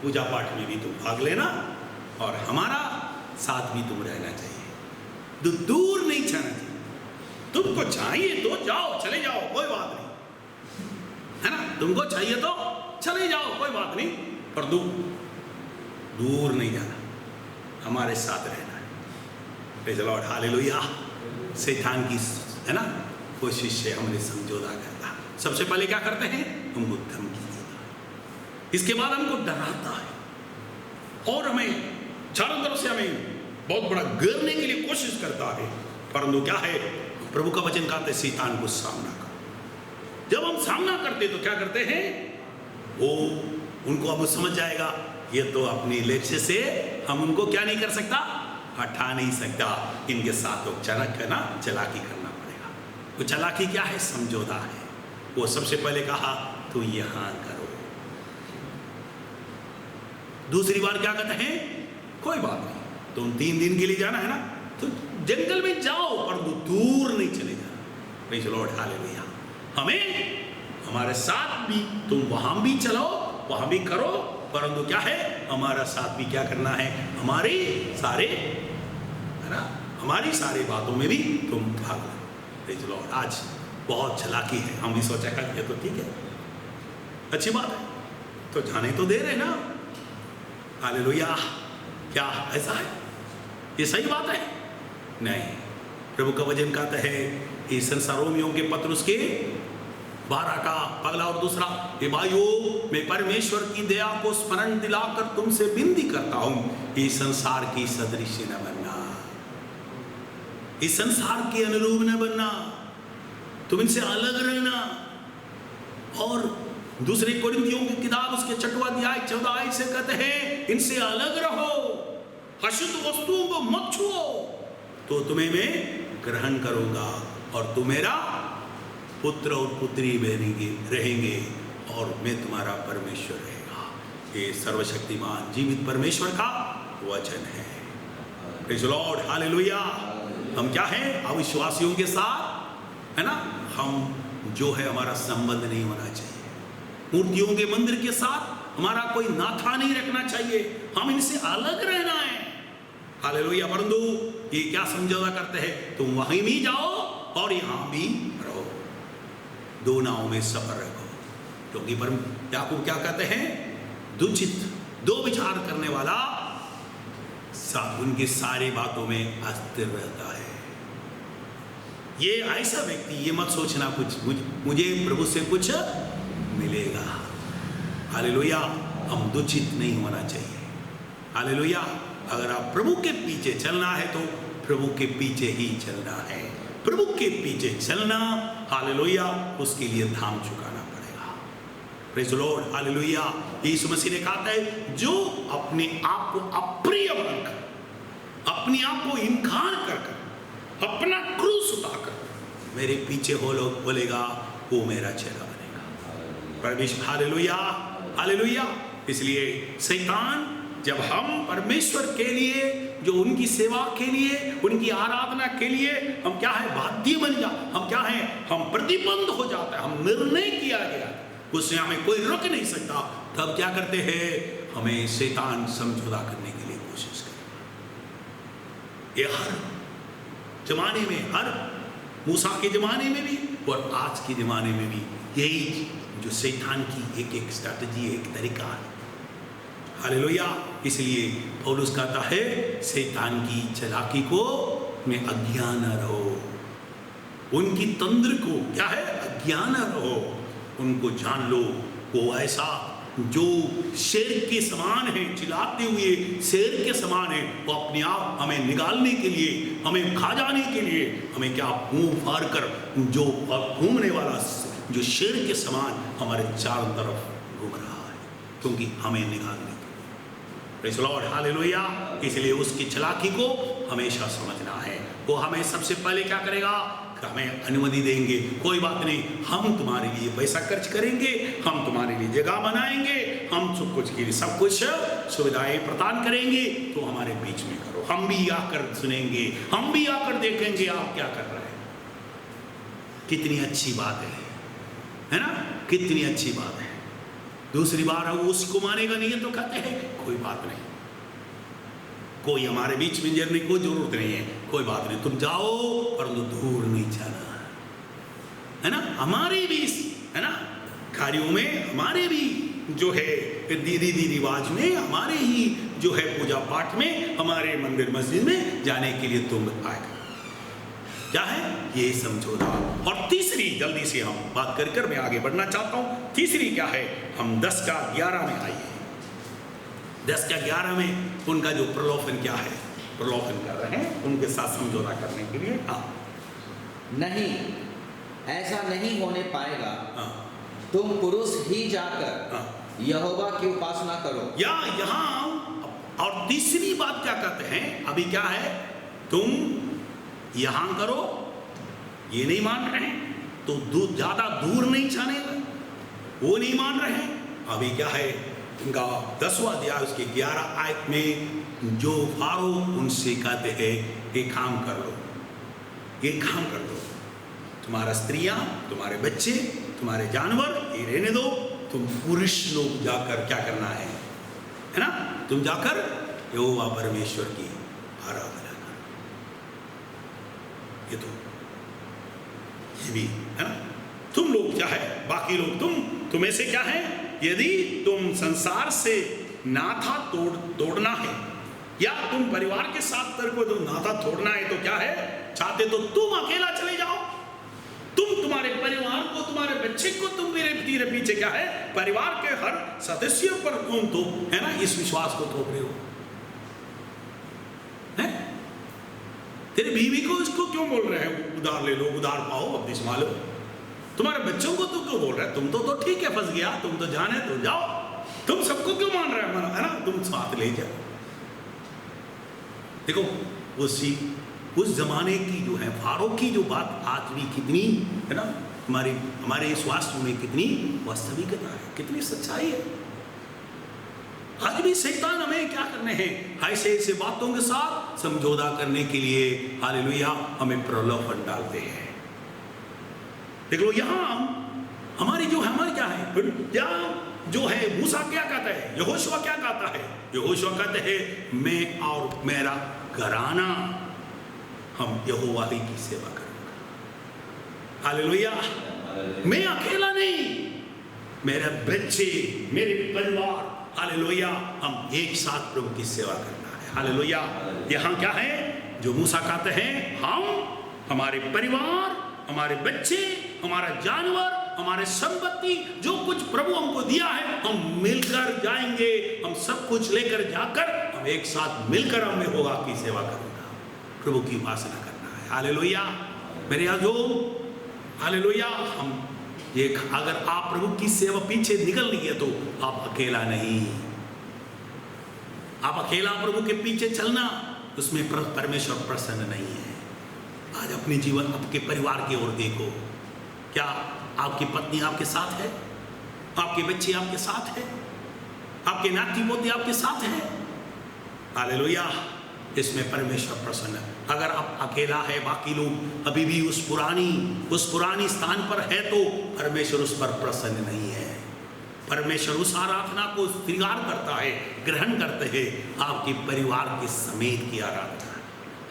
पूजा पाठ में भी तुम भाग लेना, और हमारा साथ भी तुम रहना चाहिए। दूर नहीं जाना चाहिए। तुमको चाहिए तो जाओ, चले जाओ, कोई बात नहीं, है ना, तुमको चाहिए तो चले जाओ, कोई बात नहीं, पर दूर नहीं जाना, हमारे साथ रहना है। Praise the Lord, hallelujah. शैतान की है ना कोशिश से हमने समझौता करता। सबसे पहले क्या करते हैं? हमको धमकी देता है, इसके बाद हमको डराता है, और हमें चारों तरफ से हमें बहुत बड़ा गिरने के लिए कोशिश करता है, परंतु क्या है? प्रभु का वचन कहते हैं शैतान को सामना करो। जब हम सामना करते तो क्या करते हैं? वो उनको अब समझ जाएगा ये तो अपनी लक्ष्य से हम उनको क्या नहीं कर सकता, हटा नहीं सकता, इनके साथ तो चरक है ना, चालाकी करना पड़ेगा। वो चालाकी क्या है? समझौता है। वो सबसे पहले कहा तो यहां करो, दूसरी बार क्या कहते हैं? कोई बात नहीं, तुम 3 दिन के लिए जाना है ना, तो जंगल में जाओ, पर दूर नहीं चले जाना। Praise the Lord, hallelujah. हमें हमारे साथ भी तुम वहां भी चलो, वहां भी करो, परंतु क्या है? हमारा साथ भी क्या करना है? हमारी सारे है ना, हमारी सारी बातों में भी तुम भाग लो। Praise the Lord. आज बहुत चालाकी है, हम भी सोचा कि तो ठीक है, अच्छी बात है, तो जाने तो दे रहे ना, हालेलुया। क्या ऐसा है? ये सही बात है? नहीं, प्रभु का वचन कहता है इस रोमियों के पत्र उसके 12 का पगला और दूसरा, हे भाइयों, मैं परमेश्वर की दया को स्मरण दिलाकर तुमसे विनती करता हूं, इस संसार की सदृश न बनना, इस संसार के अनुरूप न बनना, तुम इनसे अलग रहना। और दूसरे कोरिन्थियों की किताब उसके 6वां अध्याय 14 से कहते हैं इनसे अलग रहो, अशुद्ध वस्तुओं को मत छुओ, तो तुम्हें मैं ग्रहण करूंगा, और तुम मेरा पुत्र और पुत्री रहेंगे, और मैं तुम्हारा परमेश्वर रहेगा। ये सर्वशक्तिमान जीवित परमेश्वर का वचन है। Praise the Lord, hallelujah. हम क्या हैं? अविश्वासियों के साथ है ना, हम जो है हमारा संबंध नहीं होना चाहिए। मूर्तियों के मंदिर के साथ हमारा कोई नाता नहीं रखना चाहिए, हम इनसे अलग रहना है। हालेलुया। परंतु ये क्या समझौता करते हैं? तुम वहीं भी जाओ और यहां भी रहो, 2 नाव में सफर रखो, क्योंकि याकूब क्या कहते हैं? दुचित, 2 विचार करने वाला उनकी सारी बातों में अस्थिर रहता है। ये ऐसा व्यक्ति, ये मत सोचना कुछ मुझे प्रभु से कुछ मिलेगा, हालेलुया, हम दूषित नहीं होना चाहिए। हालेलुया, अगर आप प्रभु के पीछे चलना है तो प्रभु के पीछे ही चलना है। प्रभु के पीछे चलना, हालेलुया, उसके लिए दाम चुकाना पड़ेगा। Praise the Lord, hallelujah. Yeshu Masih ने कहा है, जो अपने आप को अप्रिय बनकर, अपने आप को इनकार कर अपना क्रूस उठाकर मेरे पीछे हो लोग बोलेगा, वो मेरा चेला बनेगा। परमेश्वर, हालेलुया, हालेलुया। इसलिए शैतान, जब हम परमेश्वर के लिए, जो उनकी सेवा के लिए, उनकी आराधना के लिए हम क्या है, बाध्य बन जा, हम क्या है, हम प्रतिबंध हो जाता है, हम निर्णय किया गया, उससे हमें कोई रोक नहीं सकता, तब क्या करते हैं, हमें शैतान समझौता करने के लिए कोशिश करता है। ये हर जमाने में, हर मूसा के जमाने में भी और आज के जमाने में भी यही जो शैतान की एक स्ट्रैटेजी, एक तरीका है। हालेलुया। इसलिए पौलुस कहता है, शैतान की चालाकी को में अज्ञान रहो, उनकी तंत्र को क्या है, अज्ञान रहो, उनको जान लो, वो ऐसा जो शेर के समान है, चिल्लाते हुए शेर के समान है, वो अपने आप हमें निकालने के लिए, हमें खा जाने के लिए, हमें क्या मुंह फाड़ कर जो घूमने वाला जो शेर के समान हमारे चारों तरफ घूम रहा है, क्योंकि हमें निकालने। Praise the Lord, hallelujah. इसलिए उसकी चालाकी को हमेशा समझना है। वो हमें सबसे पहले क्या करेगा, हमें अनुमति देंगे, कोई बात नहीं, हम तुम्हारे लिए पैसा खर्च करेंगे, हम तुम्हारे लिए जगह बनाएंगे, हम सब कुछ के लिए सब कुछ सुविधाएं प्रदान करेंगे, तो हमारे बीच में करो, हम भी आकर सुनेंगे, हम भी आकर देखेंगे आप क्या कर रहे हैं। कितनी अच्छी बात है ना, कितनी अच्छी बात है। दूसरी बार उसको मानेगा नहीं तो कहते हैं कोई बात नहीं, कोई हमारे बीच में जरने की कोई जरूरत नहीं है, कोई बात नहीं, तुम जाओ परंतु दूर नहीं जाना, है ना। हमारे भी, है ना, कार्यों में हमारे भी जो है रीति रिवाज में, हमारे ही जो है पूजा पाठ में, हमारे मंदिर मस्जिद में जाने के लिए तुम आएगा, क्या है ये समझौता। और तीसरी, जल्दी से हम बात कर मैं आगे बढ़ना चाहता हूं, तीसरी क्या है, हम 10 का 11 में आइए। 10 का 11 में उनका जो प्रलोभन क्या है, प्रलोभन कर रहे हैं उनके साथ समझौता करने के लिए। हाँ, नहीं, ऐसा नहीं होने पाएगा, हाँ, तुम पुरुष ही जाकर यहोवा की उपासना करो। या यहाँ और तीसरी बात क्या कहते हैं, अभी क्या है, तुम यहां करो, ये नहीं मान रहे हैं, तो ज्यादा दूर नहीं जाने का, वो नहीं मान रहे हैं। अभी क्या है, उनका 10वां अध्याय उसके 11 आयत में जो फारो उनसे कहते हैं, ये काम कर लो, ये काम कर लो, तुम्हारा स्त्रियां, तुम्हारे बच्चे, तुम्हारे जानवर ये रहने दो, तुम पुरुष लोग जाकर क्या करना है ना, तुम जाकर यहोवा परमेश्वर की आराधना करो। ये तो ये भी है ना, तुम लोग क्या है, बाकी लोग तुम ऐसे क्या है, यदि तुम संसार से नाता तोड़ना है, या तुम परिवार के साथ तेरे को तुम नाता तोड़ना है, तो क्या है, चाहते तो तुम अकेला चले जाओ, तुम तुम्हारे परिवार को, तुम्हारे बच्चे को, तुम मेरे पीछे क्या है, परिवार के हर सदस्य पर तुम तो है ना इस विश्वास को थोप रहे हो, है? तेरे बीवी को इसको क्यों बोल रहे हैं, उधार ले लो, उधार पाओ, बपतिस्मा लो। तुम्हारे बच्चों को तो क्यों बोल रहे हैं, तुम तो ठीक है, फंस गया, तुम तो जाने तो जाओ, तुम सबको क्यों मान रहे हैं, है ना, तुम साथ ले जाओ। देखो उस जमाने की जो है फारो की जो बात आज भी कितनी है ना, हमारे स्वास्थ्य में कितनी वास्तविकता है, कितनी सच्चाई है। आज भी शैतान हमें क्या करने हैं, ऐसे बातों के साथ समझौता करने के लिए, हालेलुया, हमें प्रलोभन डालते हैं। देख लो यहाँ हमारी क्या है, यहाँ जो है मूसा क्या कहता है, यहोशुआ क्या कहता है, यहोशुआ कहते हैं मैं और मेरा घराना हम यहोवा ही की सेवा करेंगे। हालेलुया, मैं अकेला नहीं, मेरे बच्चे, मेरे परिवार, हालेलुया, हम एक साथ प्रभु की सेवा करना है। हालेलुया, यहाँ क्या है जो मूसा कहते हैं, हम, हमारे परिवार, हमारे बच्चे, हमारा जानवर, हमारे संपत्ति जो कुछ प्रभु हमको दिया है, हम मिलकर जाएंगे। हम सब कुछ लेकर जाकर हम एक साथ मिलकर हमें होगा की सेवा करूंगा, प्रभु की उपासना करना है। हालेलुया मेरे याजों, हालेलुया। हम एक अगर आप प्रभु की सेवा पीछे निकल गए तो आप अकेला नहीं, आप अकेला प्रभु के पीछे चलना उसमें परमेश्वर प्रसन्न नहीं है। आज अपने जीवन, आपके परिवार की ओर देखो, क्या आपकी पत्नी आपके साथ है? आपके बच्चे आपके साथ है? आपके नाती पोते आपके साथ है? हालेलुया, इसमें परमेश्वर प्रसन्न है। अगर आप अकेला है, बाकी लोग अभी भी उस पुरानी स्थान पर है, तो परमेश्वर उस पर प्रसन्न नहीं है। परमेश्वर उस आराधना को स्वीकार करता है, ग्रहण करते हैं, आपके परिवार के समेत की आराधना।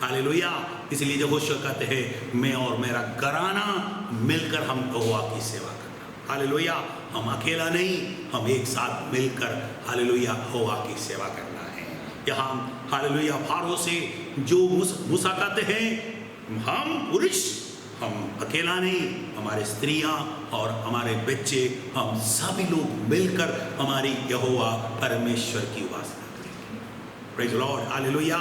हालेलुया, इसलिए जब यहोशू कहते हैं मैं और मेरा घराना मिलकर हम यहोवा की सेवा करना। हालेलुया, हम अकेला नहीं, हम एक साथ मिलकर हालेलुया यहोवा की सेवा करना है। यहाँ हालेलुया फारो से जो मूसा कहते हैं हम पुरुष, हम अकेला नहीं, हमारे स्त्रियां और हमारे बच्चे, हम सभी लोग मिलकर हमारी यहोवा परमेश्वर की उपासना करेंगे। Praise the Lord, hallelujah.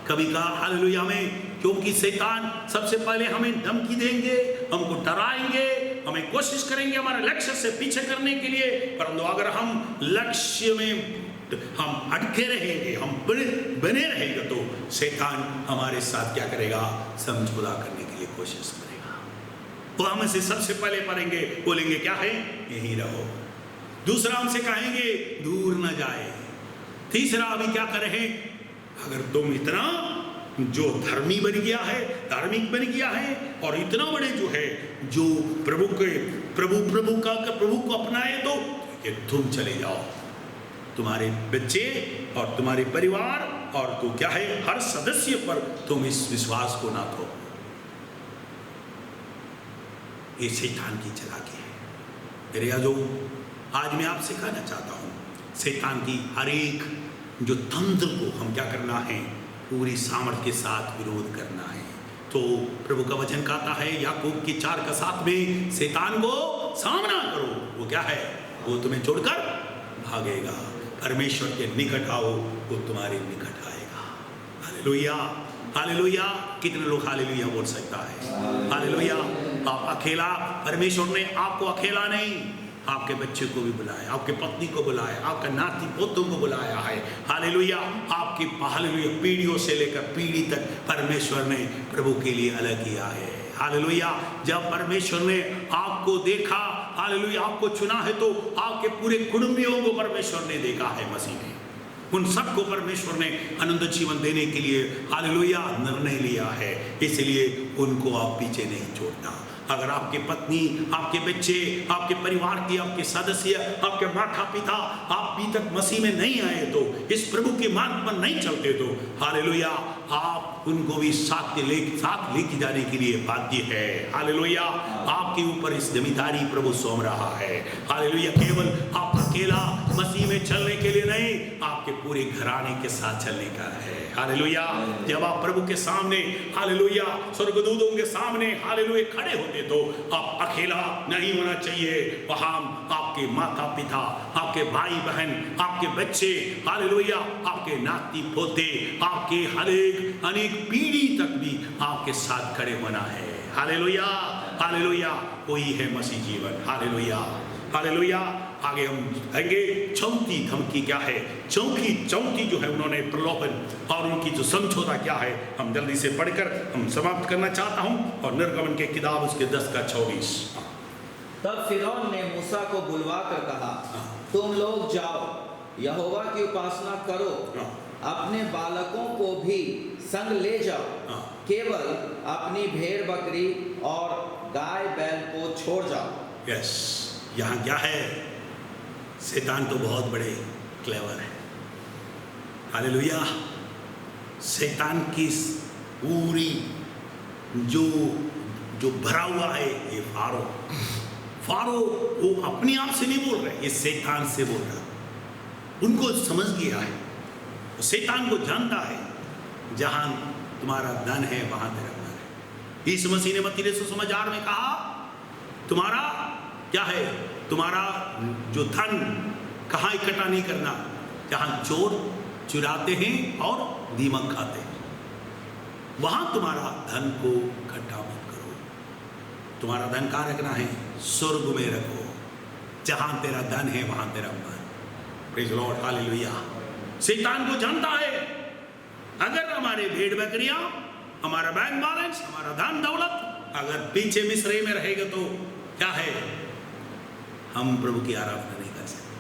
कभी कहा हालेलुया में, क्योंकि शैतान सबसे पहले हमें धमकी देंगे, हमको डराएंगे, हमें कोशिश करेंगे हमारे लक्ष्य से पीछे करने के लिए। परंतु अगर हम लक्ष्य में हम अटके रहेंगे, हम बने रहेंगे, तो शैतान हमारे साथ क्या करेगा? समझौता करने के लिए कोशिश करेगा। वो हमें से सबसे पहले पढ़ेंगे, बोलेंगे क्या है? यहीं रहो। दूसरा हमसे कहेंगे दूर न जाए। तीसरा अभी क्या करें? अगर तुम इतना जो धर्मी बन गया है, धार्मिक बन गया है, और इतना बड़े जो है जो प्रभु को अपनाए, तो कि तुम चले जाओ, तुम्हारे बच्चे और तुम्हारे परिवार और तो क्या है हर सदस्य पर तुम इस विश्वास को ना थोपो। ये शैतान की चालाकी है। मेरे याजों, आज मैं आपसे कहना चाहता हूँ, शैतान की हर एक जो तंत्र को हम क्या करना है? पूरी सामर्थ्य के साथ विरोध करना है। तो प्रभु का वचन कहता है याकूब की 4:7 में, शैतान को सामना करो, वो क्या है? वो तुम्हें छोड़कर भागेगा। परमेश्वर के निकट आओ, वो तुम्हारे निकट आएगा। Hallelujah, hallelujah. कितने लोग हालेलुया बोल सकता है? हालेलुया। आप अकेला, परमेश्वर ने आपको अकेला नहीं, आपके बच्चे को भी बुलाया, आपके पत्नी को बुलाया, आपका नाती पोतों को बुलाया है। हालेलुया, आपकी हालेलुया पीढ़ियों से लेकर पीढ़ी तक परमेश्वर ने प्रभु के लिए अलग किया है। हालेलुया, जब परमेश्वर ने आपको देखा, हालेलुया आपको चुना है, तो आपके पूरे कुटुंबियों को परमेश्वर ने देखा है मसीह में। उन सबको परमेश्वर ने अनंत जीवन देने के लिए हालेलुया निर्णय लिया है। इसलिए उनको आप पीछे नहीं छोड़ना। अगर आपके पत्नी, आपके बच्चे, आपके परिवार के आपके सदस्य, आपके माता पिता आप अभी तक मसीह में नहीं आए, तो इस प्रभु के मार्ग पर नहीं चलते, तो हालेलुया आप उनको भी साथ लेके जाने के लिए बाध्य है। हालेलुया, आपके ऊपर इस जिम्मेदारी प्रभु सौंप रहा है। हालेलुया, केवल आप अकेला मसीह में चलने के लिए नहीं, आपके पूरे घराने के साथ चलने का है। हालेलुया, जब आप प्रभु के सामने हालेलुया स्वर्गदूतों के सामने हालेलुया खड़े होते, तो आप अकेला नहीं होना चाहिए। वहां आपके माता पिता, आपके भाई बहन, आपके बच्चे, हालेलुया आपके नाती पोते, आपके अनेक पीढ़ी तक भी आपके साथ खड़े होना है। हालेलुया, हालेलुया, कोई है मसीह जीवन। Hallelujah, hallelujah. आगे हम आएंगे, चौथी धमकी क्या है? चौथी जो है उन्होंने प्रलोभन और उनकी जो समझौता क्या है, हम जल्दी से पढ़कर हम समाप्त करना चाहता हूं। और निर्गमन के किताब उसके 10:24। तब फिरौन ने मूसा को बुलवा कर कहा, तुम लोग जाओ, यहोवा की उपासना करो, अपने बालकों को भी संग ले जाओ, केवल अपनी भेड़ बकरी और गाय बैल को छोड़ जाओ। यस, यहाँ क्या है? शैतान तो बहुत बड़े क्लेवर है। हालेलुया, शैतान की पूरी जो भरा हुआ है ये फारो वो अपने आप से नहीं बोल रहे, ये शैतान से बोल रहा। उनको समझ गया है, शैतान को जानता है, जहां तुम्हारा धन है वहां तेरा धन है। यीशु मसीह ने मत्ती 6:8 में कहा, तुम्हारा क्या है, तुम्हारा जो धन कहाँ इकट्ठा नहीं करना, जहाँ चोर चुराते हैं और दीमक खाते हैं, वहां तुम्हारा धन को इकट्ठा मत करो। तुम्हारा धन कहाँ रखना है? स्वर्ग में रखो। जहां तेरा धन है वहां तेरा मन। Praise the Lord, hallelujah. शैतान को जानता है अगर हमारे भेड़ बकरियां, हमारा बैंक बैलेंस, हमारा धन दौलत अगर पीछे मिस्री में रहेगा तो क्या है, हम प्रभु की आराधना नहीं कर सकते,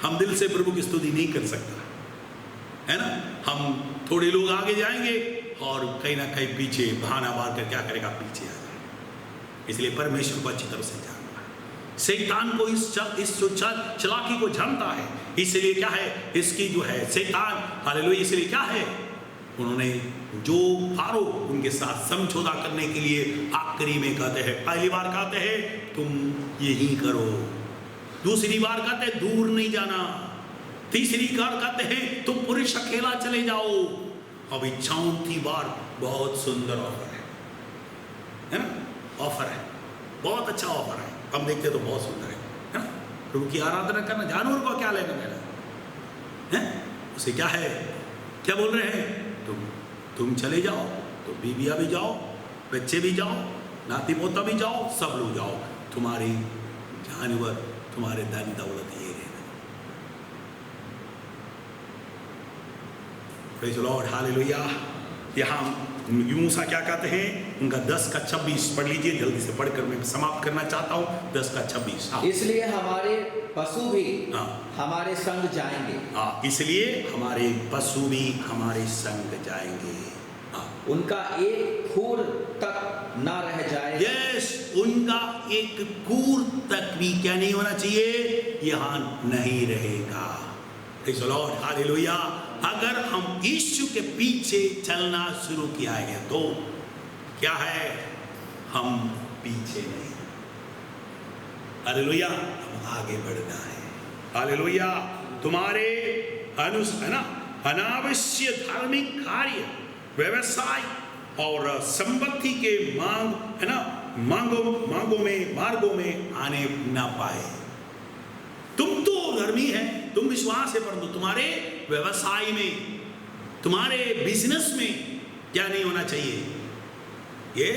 हम दिल से प्रभु की स्तुति नहीं कर सकता, है ना। हम थोड़े लोग आगे जाएंगे और कहीं ना कहीं पीछे बहाना मार कर क्या करेगा, पीछे आ जाएगा। इसलिए परमेश्वर को अच्छी तरह से जानना है। शैतान को इस चालाकी को जानता है, इसलिए क्या है, इसकी जो है शैतान, हालेलुया, इसलिए क्या है, उन्होंने जो फारो उनके साथ समझौता करने के लिए आखिरी में कहते हैं, पहली बार कहते हैं तुम यही करो, दूसरी बार कहते हैं दूर नहीं जाना, तीसरी बार कहते हैं तुम पुरुष अकेला चले जाओ, अभी चौथी बार बहुत सुंदर ऑफर है ना, ऑफर है, बहुत अच्छा ऑफर है, हम देखते तो बहुत सुंदर है ना। प्रभु की आराधना करना, जानवर को क्या लेना देना है, उसे क्या है, क्या बोल रहे हैं, तुम चले जाओ, तो बीबिया भी जाओ, बच्चे भी जाओ, नाती पोता भी जाओ, सब लोग जाओ, तुम्हारी जानवर, तुम्हारे धन दौलत ये रहना। Praise the Lord, hallelujah. यहाँ मूसा क्या कहते हैं, उनका 10 का 26 पढ़ लीजिए, जल्दी से पढ़कर मैं समाप्त करना चाहता हूँ। 10 का 26। इसलिए हमारे पशु भी हमारे संग जाएंगे। इसलिए हमारे पशु भी हमारे संग जाएंगे। उनका एक खूर तक ना रह जाए। यस, उनका एक खूर तक भी क्या नहीं होना चाहिए, यहाँ नहीं रहेगा। Praise the Lord, hallelujah. अगर हम यीशु के पीछे चलना शुरू किया है तो क्या है, हम पीछे नहीं, हालेलुया, हम आगे बढ़ना है। हालेलुया। तुम्हारे है ना, अनावश्यक धार्मिक कार्य, व्यवसाय और संपत्ति के मांग, है ना, मार्गों में आने ना पाए। तुम तो धर्मी है, तुम विश्वास है, परंतु तुम्हारे व्यवसाय में, तुम्हारे बिजनेस में क्या नहीं होना चाहिए, ये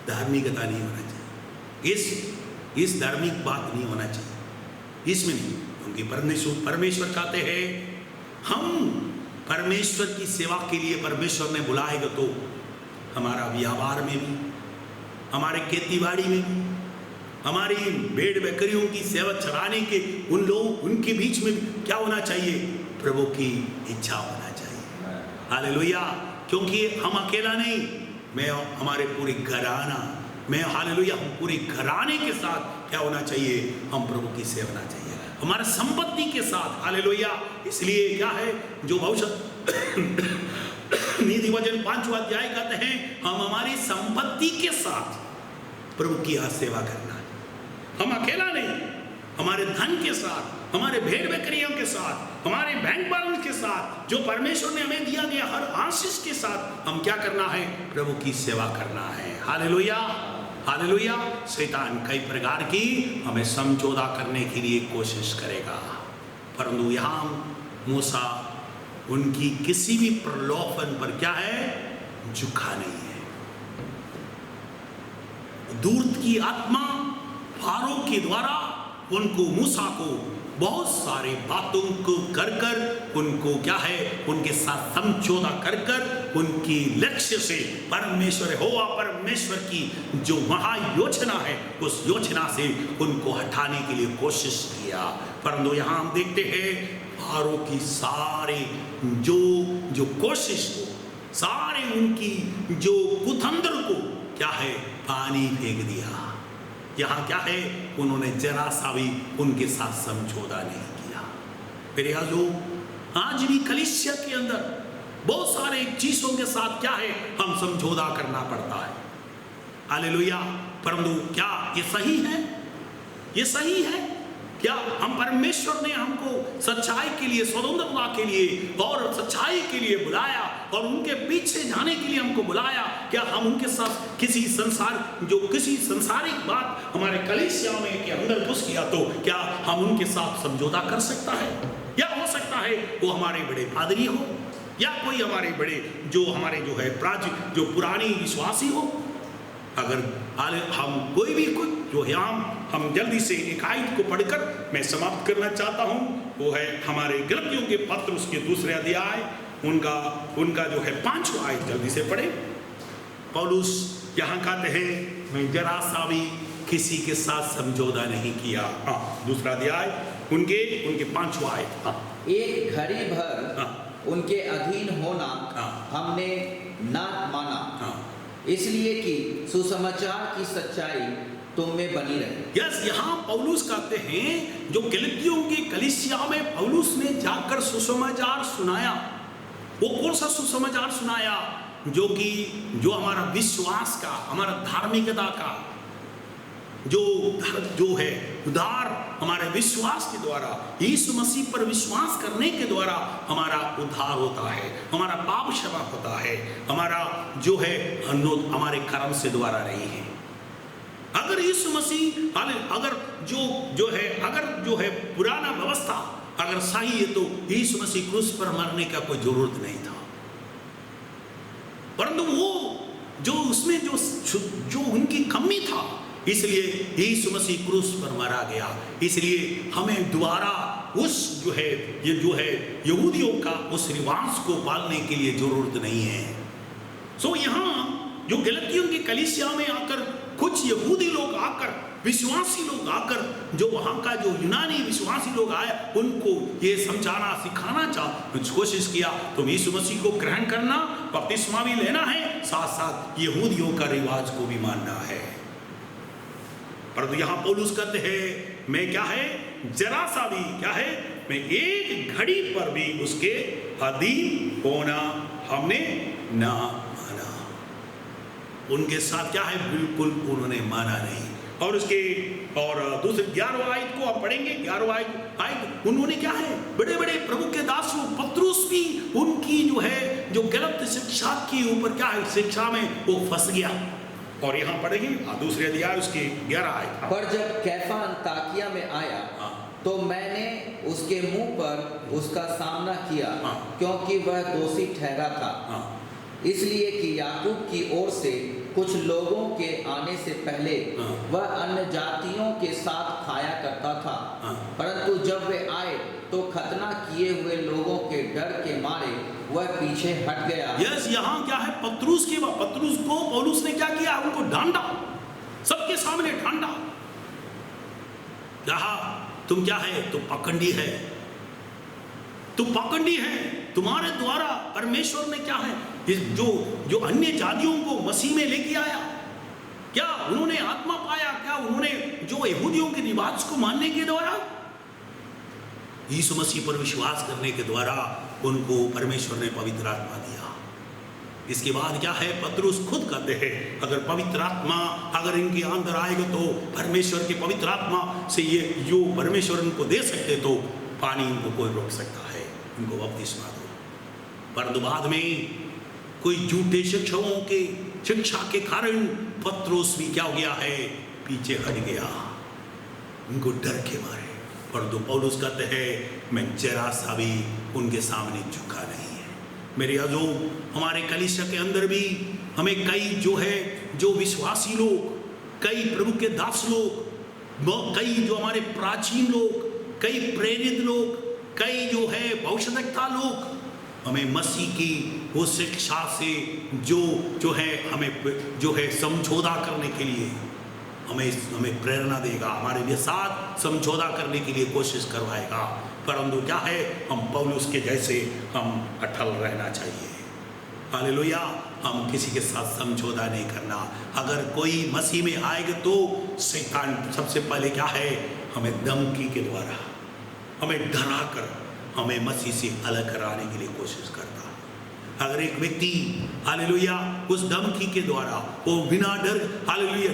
धार्मिकता नहीं होना चाहिए, इस धार्मिक बात नहीं होना चाहिए, इसमें नहीं। क्योंकि परमेश्वर कहते हैं हम परमेश्वर की सेवा के लिए परमेश्वर ने बुलाएगा, तो हमारा व्यापार में भी, हमारे खेतीबाड़ी में भी, हमारी भेड़ बकरियों की सेवा चलाने के उन लोग, उनके बीच में क्या होना चाहिए, प्रभु की इच्छा होना चाहिए। हालेलुया। क्योंकि हम अकेला नहीं, मैं हमारे पूरी घराना, मैं हालेलुया, हम पूरी घराने के साथ क्या होना चाहिए, हम प्रभु की सेवा होना चाहिए, हमारे संपत्ति के साथ। हालेलुया। इसलिए क्या है, जो भविष्य नीति वचन 5वां अध्याय कहते हैं, हम हमारी संपत्ति के साथ प्रभु की सेवा करना है। हम अकेला नहीं, हमारे धन के साथ, हमारे भेड़ बकरियों के साथ, हमारे बैंक बैलेंस के साथ, जो परमेश्वर ने हमें दिया गया हर आशीष के साथ हम क्या करना है, प्रभु की सेवा करना है। Hallelujah, hallelujah. शैतान कई प्रकार की हमें समझौता करने के लिए कोशिश करेगा, परंतु यहाँ मूसा उनकी किसी भी प्रलोभन पर क्या है, झुका नहीं है। दूत की आत्मा फारो के द्वारा उनको, मूसा को बहुत सारे बातों को कर उनको क्या है, उनके साथ समझौता कर उनकी लक्ष्य से परमेश्वर की जो महायोजना है, उस योजना से उनको हटाने के लिए कोशिश किया। परंतु यहाँ हम देखते हैं फारो की सारे जो कोशिश को, सारे उनकी जो कुतंत्र को क्या है, पानी फेंक दिया। यहाँ क्या है, उन्होंने जरा सा भी उनके साथ समझौता नहीं किया। मेरे याजो, आज भी कलीसिया के अंदर बहुत सारे चीजों के साथ क्या है, हम समझौता करना पड़ता है। हालेलुया। परंतु क्या ये सही है? ये सही है क्या हम परमेश्वर ने हमको सच्चाई के लिए, स्वतंत्रता के लिए और सच्चाई के लिए बुलाया और उनके पीछे जाने के लिए हमको बुलाया। क्या हम उनके साथ किसी संसारिक बात हमारे कलीसिया में के अंदर घुस गया तो क्या हम उनके साथ समझौता कर सकता है? या हो सकता है वो हमारे बड़े पादरी हो या कोई हमारे बड़े जो है जो पुरानी विश्वासी हो। अगर हम कोई भी कुछ जो है हम जल्दी से एक आयत को पढ़कर मैं समाप्त करना चाहता हूं, वो है हमारे गलतियों के पत्र उसके 2 अध्याय उनका जो है 5वां आयत जल्दी से पढ़े। पौलुस यहाँ कहते हैं मैं जरा सा भी किसी के साथ समझौता नहीं किया। 2 अध्याय उनके 5वां आयत। एक घड़ी भर उनके अधीन होना हमने ना माना, इसलिए कि सुसमाचार की सच्चाई तुम में बनी रहे। यस, यहाँ पौलुस कहते हैं जो गलतियों की कलीसिया में पौलुस ने जाकर सुसमाचार सुनाया। वो कौन सा सुसमाचार सुनाया? जो हमारा विश्वास का, हमारा धार्मिकता का जो है उद्धार हमारे विश्वास के द्वारा, यीशु मसीह पर विश्वास करने के द्वारा हमारा उद्धार होता है, हमारा पाप क्षमा होता है, हमारा जो है हमारे कर्म से द्वारा नहीं है। अगर यीशु मसीह अगर जो है पुराना व्यवस्था अगर सही है तो यीशु मसीह क्रूस पर मरने का कोई जरूरत नहीं था। परंतु वो जो उसमें जो उनकी कमी था, इसलिए यीशु मसीह क्रूस पर मारा गया। इसलिए हमें दोबारा उस जो है यहूदियों का उस रिवाज को पालने के लिए जरूरत नहीं है। सो यहाँ जो गलतियों की कलीसिया में आकर कुछ यहूदी लोग आकर, विश्वासी लोग आकर, जो वहाँ का जो यूनानी विश्वासी लोग आए, उनको ये समझाना सिखाना कोशिश किया तुम यीशु मसीह को ग्रहण करना, बपतिस्मा भी लेना है, साथ साथ यहूदियों का रिवाज को भी मानना है। परंतु यहाँ पौलुस कहते हैं मैं क्या है, जरा सा भी क्या है, मैं एक घड़ी पर भी उसके अधीन होना हमने ना माना। उनके साथ क्या है, बिल्कुल उन्होंने माना नहीं। और दूसरे 11वां आयत को आप पढ़ेंगे। 11वां आयत उन्होंने क्या है, बड़े बड़े प्रभु के दास पत्रुस भी उनकी जो गलत शिक्षा के ऊपर क्या है, शिक्षा में वो फंस गया। और यहाँ पढ़ेंगे 2 अध्याय उसके 11 आयत। पर जब कैफा अंताकिया में आया तो मैंने उसके मुंह पर उसका सामना किया, क्योंकि वह दोषी ठहरा था, इसलिए कि याकूब की ओर से कुछ लोगों के आने से पहले वह अन्य जातियों के साथ खाया करता था। परंतु जब वे आए तो खतना किए हुए लोगों के डर के मारे वह पीछे हट गया। यस, यहाँ क्या है, पत्रुस को पौलुस ने क्या किया, उनको डांटा, सबके सामने डांटा। कहा तुम क्या है, तुम पाखंडी है, तुम पाखंडी है, तुम्हारे द्वारा परमेश्वर ने क्या है, जो अन्य जातियों को मसीह में लेके आया, क्या उन्होंने आत्मा पाया? क्या उन्होंने जो यहूदियों के रिवाज को मानने के द्वारा, यीशु मसीह पर विश्वास करने के द्वारा उनको परमेश्वर ने पवित्र आत्मा दिया। इसके बाद क्या है, पत्रुस खुद कहते हैं अगर पवित्र आत्मा अगर इनके अंदर आएगा तो परमेश्वर की पवित्र आत्मा से ये जो परमेश्वर इनको दे सकते तो पानी इनको कोई रोक सकता है, इनको बपतिस्मा दो। परंतु बाद में कोई झूठे शिक्षकों के शिक्षा के कारण पत्रुस भी क्या हो गया है, पीछे हट गया, उनको डर के मारे। परंतु पौलुस कहते हैं मैं जरा सा भी उनके सामने झुका नहीं है। मेरे अजो हमारे कलीसिया के अंदर भी हमें कई जो विश्वासी लोग, कई प्रभु के दास लोग, कई जो हमारे प्राचीन लोग, कई प्रेरित लोग, कई जो है भविष्यवक्ता लोग हमें मसीह की वो शिक्षा से जो है हमें जो है समझौता करने के लिए हमें प्रेरणा देगा, हमारे साथ समझौता करने के लिए कोशिश करवाएगा। परंतु क्या है, हम पौलुस के जैसे हम अटल रहना चाहिए। हालेलुया, हम किसी के साथ समझौता नहीं करना। अगर कोई मसीह में आएगा तो शैतान सबसे पहले क्या है, हमें धमकी के द्वारा, हमें डरा कर हमें मसीह से अलग कराने के लिए कोशिश करता है। अगर एक व्यक्ति हालेलुया उस धमकी के द्वारा, वो बिना डर हालेलुया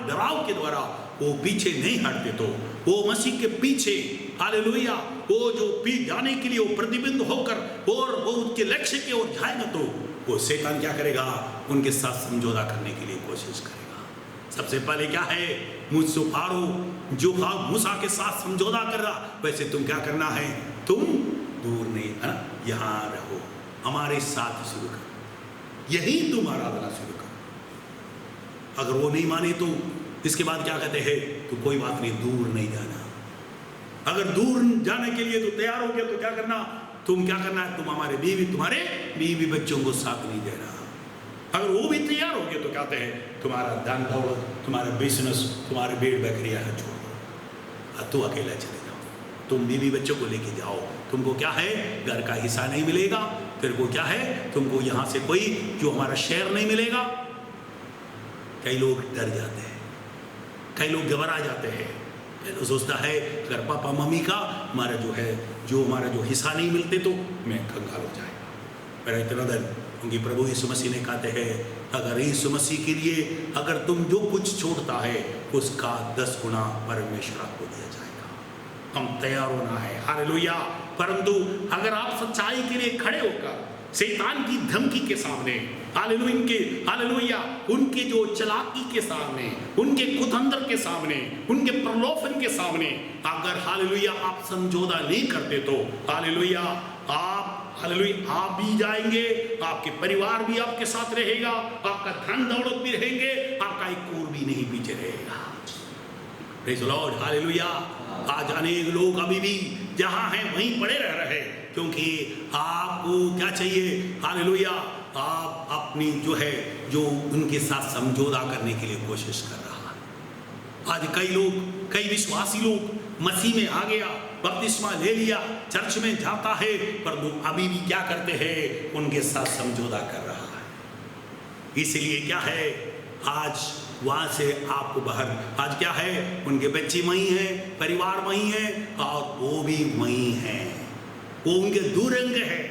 डराव के द्वारा वो पीछे नहीं हटते तो वो मसीह के पीछे हालेलुया वो जो पी जाने के लिए वो प्रतिबिंब होकर और वो उनके लक्ष्य की ओर जाएगा तो वो शैतान क्या करेगा, उनके साथ समझौता करने के लिए कोशिश करेगा। सबसे पहले क्या है, मुझसे फारो जो मूसा के साथ समझौता कर रहा, वैसे तुम क्या करना है, तुम दूर नहीं है ना, यहाँ रहो, हमारे साथ शुरू करो, यही तुम आराधना शुरू करो। अगर वो नहीं माने तो इसके बाद क्या कहते हैं, तो कोई बात नहीं, दूर नहीं जाना। अगर दूर जाने के लिए तो तैयार हो गया तो क्या करना, तुम क्या करना है, तुम हमारे बीवी बच्चों को साथ नहीं देना। अगर वो भी तैयार हो गए तो कहते हैं तुम्हारा धन दौलत, तुम्हारा बिजनेस, तुम्हारे भेड़ बकरियां है छोड़ दो, तू अकेला चले जाओ, तुम बीवी बच्चों को लेके जाओ, तुमको क्या है, घर का हिस्सा नहीं मिलेगा, तेरे को क्या है, तुमको यहाँ से कोई जो हमारा शेयर नहीं मिलेगा। कई लोग डर जाते हैं, कई लोग घबरा जाते हैं, तो सोचता है अगर पापा मम्मी का हमारा जो हिस्सा नहीं मिलते तो मैं कंगाल हो जाएगा। मेरा इतना दर उनकी प्रभु यीशु मसीह ने कहते हैं, अगर यीशु मसीह के लिए अगर तुम जो कुछ छोड़ता है उसका 10 गुना परमेश्वर को दिया जाएगा। हम तैयार होना है, हालेलुया। परंतु अगर आप सच्चाई के लिए खड़े होकर शैतान की धमकी के सामने, हालेलुया, उनके जो चलाकी के सामने, उनके कुतंत्र के सामने, उनके प्रलोभन के सामने अगर हालेलुया आप समझौता नहीं करते तो हालेलुया आप भी जाएंगे, आपके परिवार भी आपके साथ रहेगा, आपका धन दौलत भी रहेंगे, आपका एक कोर भी नहीं पीछे रहेगा। Praise the Lord, hallelujah. आज अनेक लोग अभी भी जहां हैं वहीं पड़े रह रहे हैं, क्योंकि आपको क्या चाहिए, हालेलुया, आप अपनी जो उनके साथ समझौता करने के लिए कोशिश कर रहा है। आज कई विश्वासी लोग मसीह में आ गया, बपतिस्मा ले लिया, चर्च में जाता है, पर वो अभी भी क्या करते हैं, उनके साथ समझौता कर रहा है। इसलिए क्या है, आज वहां से आपको बाहर, आज क्या है, उनके बच्चे वहीं हैं, परिवार वहीं है, और वो भी वहीं हैं, वो उनके दूरंग है।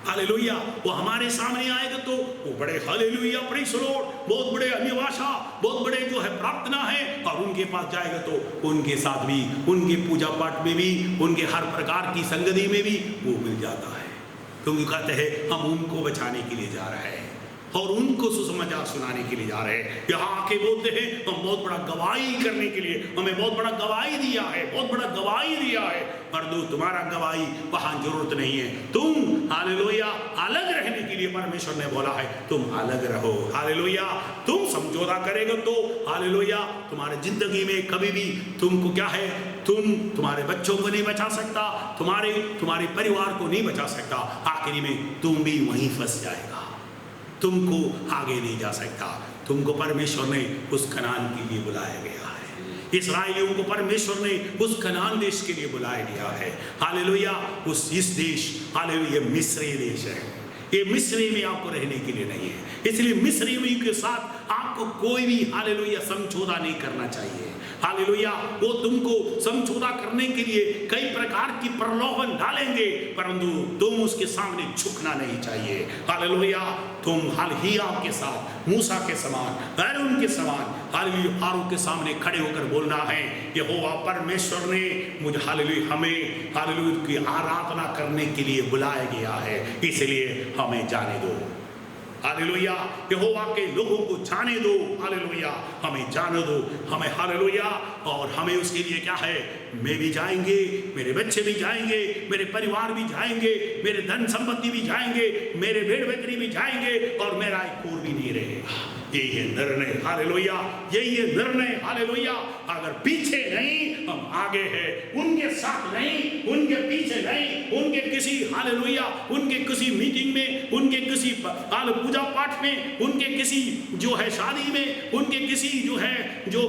हालेलुया। वो हमारे सामने आएगा तो वो बड़े हालेलुया, प्रेज़ द लॉर्ड, बहुत बड़े अन्य भाषा, बहुत बड़े प्रार्थना है, और उनके पास जाएगा तो उनके साथ भी, उनके पूजा पाठ में भी, उनके हर प्रकार की संगति में भी वो मिल जाता है, क्योंकि कहते हैं हम उनको बचाने के लिए जा रहे हैं और उनको सुसमाचार सुनाने के लिए जा रहे हैं। यहाँ आके बोलते हैं हम बहुत बड़ा गवाही करने के लिए, हमें बहुत बड़ा गवाही दिया है, बहुत बड़ा गवाही दिया है, पर तुम्हारा गवाही वहां जरूरत नहीं है। तुम हालेलुया अलग रहने के लिए परमेश्वर ने बोला है, तुम अलग रहो, हालेलुया। तुम समझौता करेगा तो हालेलुया तुम्हारे जिंदगी में कभी भी तुमको क्या है, तुम्हारे बच्चों को नहीं बचा सकता, तुम्हारे परिवार को नहीं बचा सकता, आखिरी में तुम भी वहीं फंस जाएगा, तुमको आगे नहीं जा सकता। तुमको परमेश्वर ने उस कनान के लिए बुलाया गया है, इस्राएलियों को परमेश्वर ने उस कनान देश के लिए बुलाया गया है, हालेलुया। इस देश, हालेलुया, मिस्री देश है, ये मिस्री में आपको रहने के लिए नहीं है, इसलिए मिस्री के साथ आपको कोई भी हालेलुया समझौता नहीं करना चाहिए, हालेलुया। वो तुमको समझौता करने के लिए कई प्रकार की प्रलोभन डालेंगे, परंतु तुम उसके सामने झुकना नहीं चाहिए, हालेलुया। तुम हाल ही आपके साथ मूसा के समान, हारून के समान, हालेलुया, फारो के सामने खड़े होकर बोलना है, यहोवा परमेश्वर ने मुझे हमें हालेलुया की आराधना करने के लिए बुलाया गया है, इसलिए हमें जाने दो, हालेलुया। यहोवा के लोगों को जाने दो, हालेलुया, हमें जाने दो, हमें हालेलुया। और हमें उसके लिए क्या है, मैं भी जाएंगे, मेरे बच्चे भी जाएंगे, मेरे परिवार भी जाएंगे, मेरे धन संपत्ति भी जाएंगे, मेरे भेड़ बकरी भी जाएंगे, और मेरा एक कोर भी नहीं रहेगा। यही है निर्णय, हालेलुया, यही है निर्णय, हालेलुया। अगर पीछे नहीं, हम आगे हैं, उनके साथ नहीं, उनके पीछे नहीं, उनके किसी हालेलुया, उनके किसी मीटिंग में, उनके किसी पूजा पाठ में, उनके किसी शादी में, उनके किसी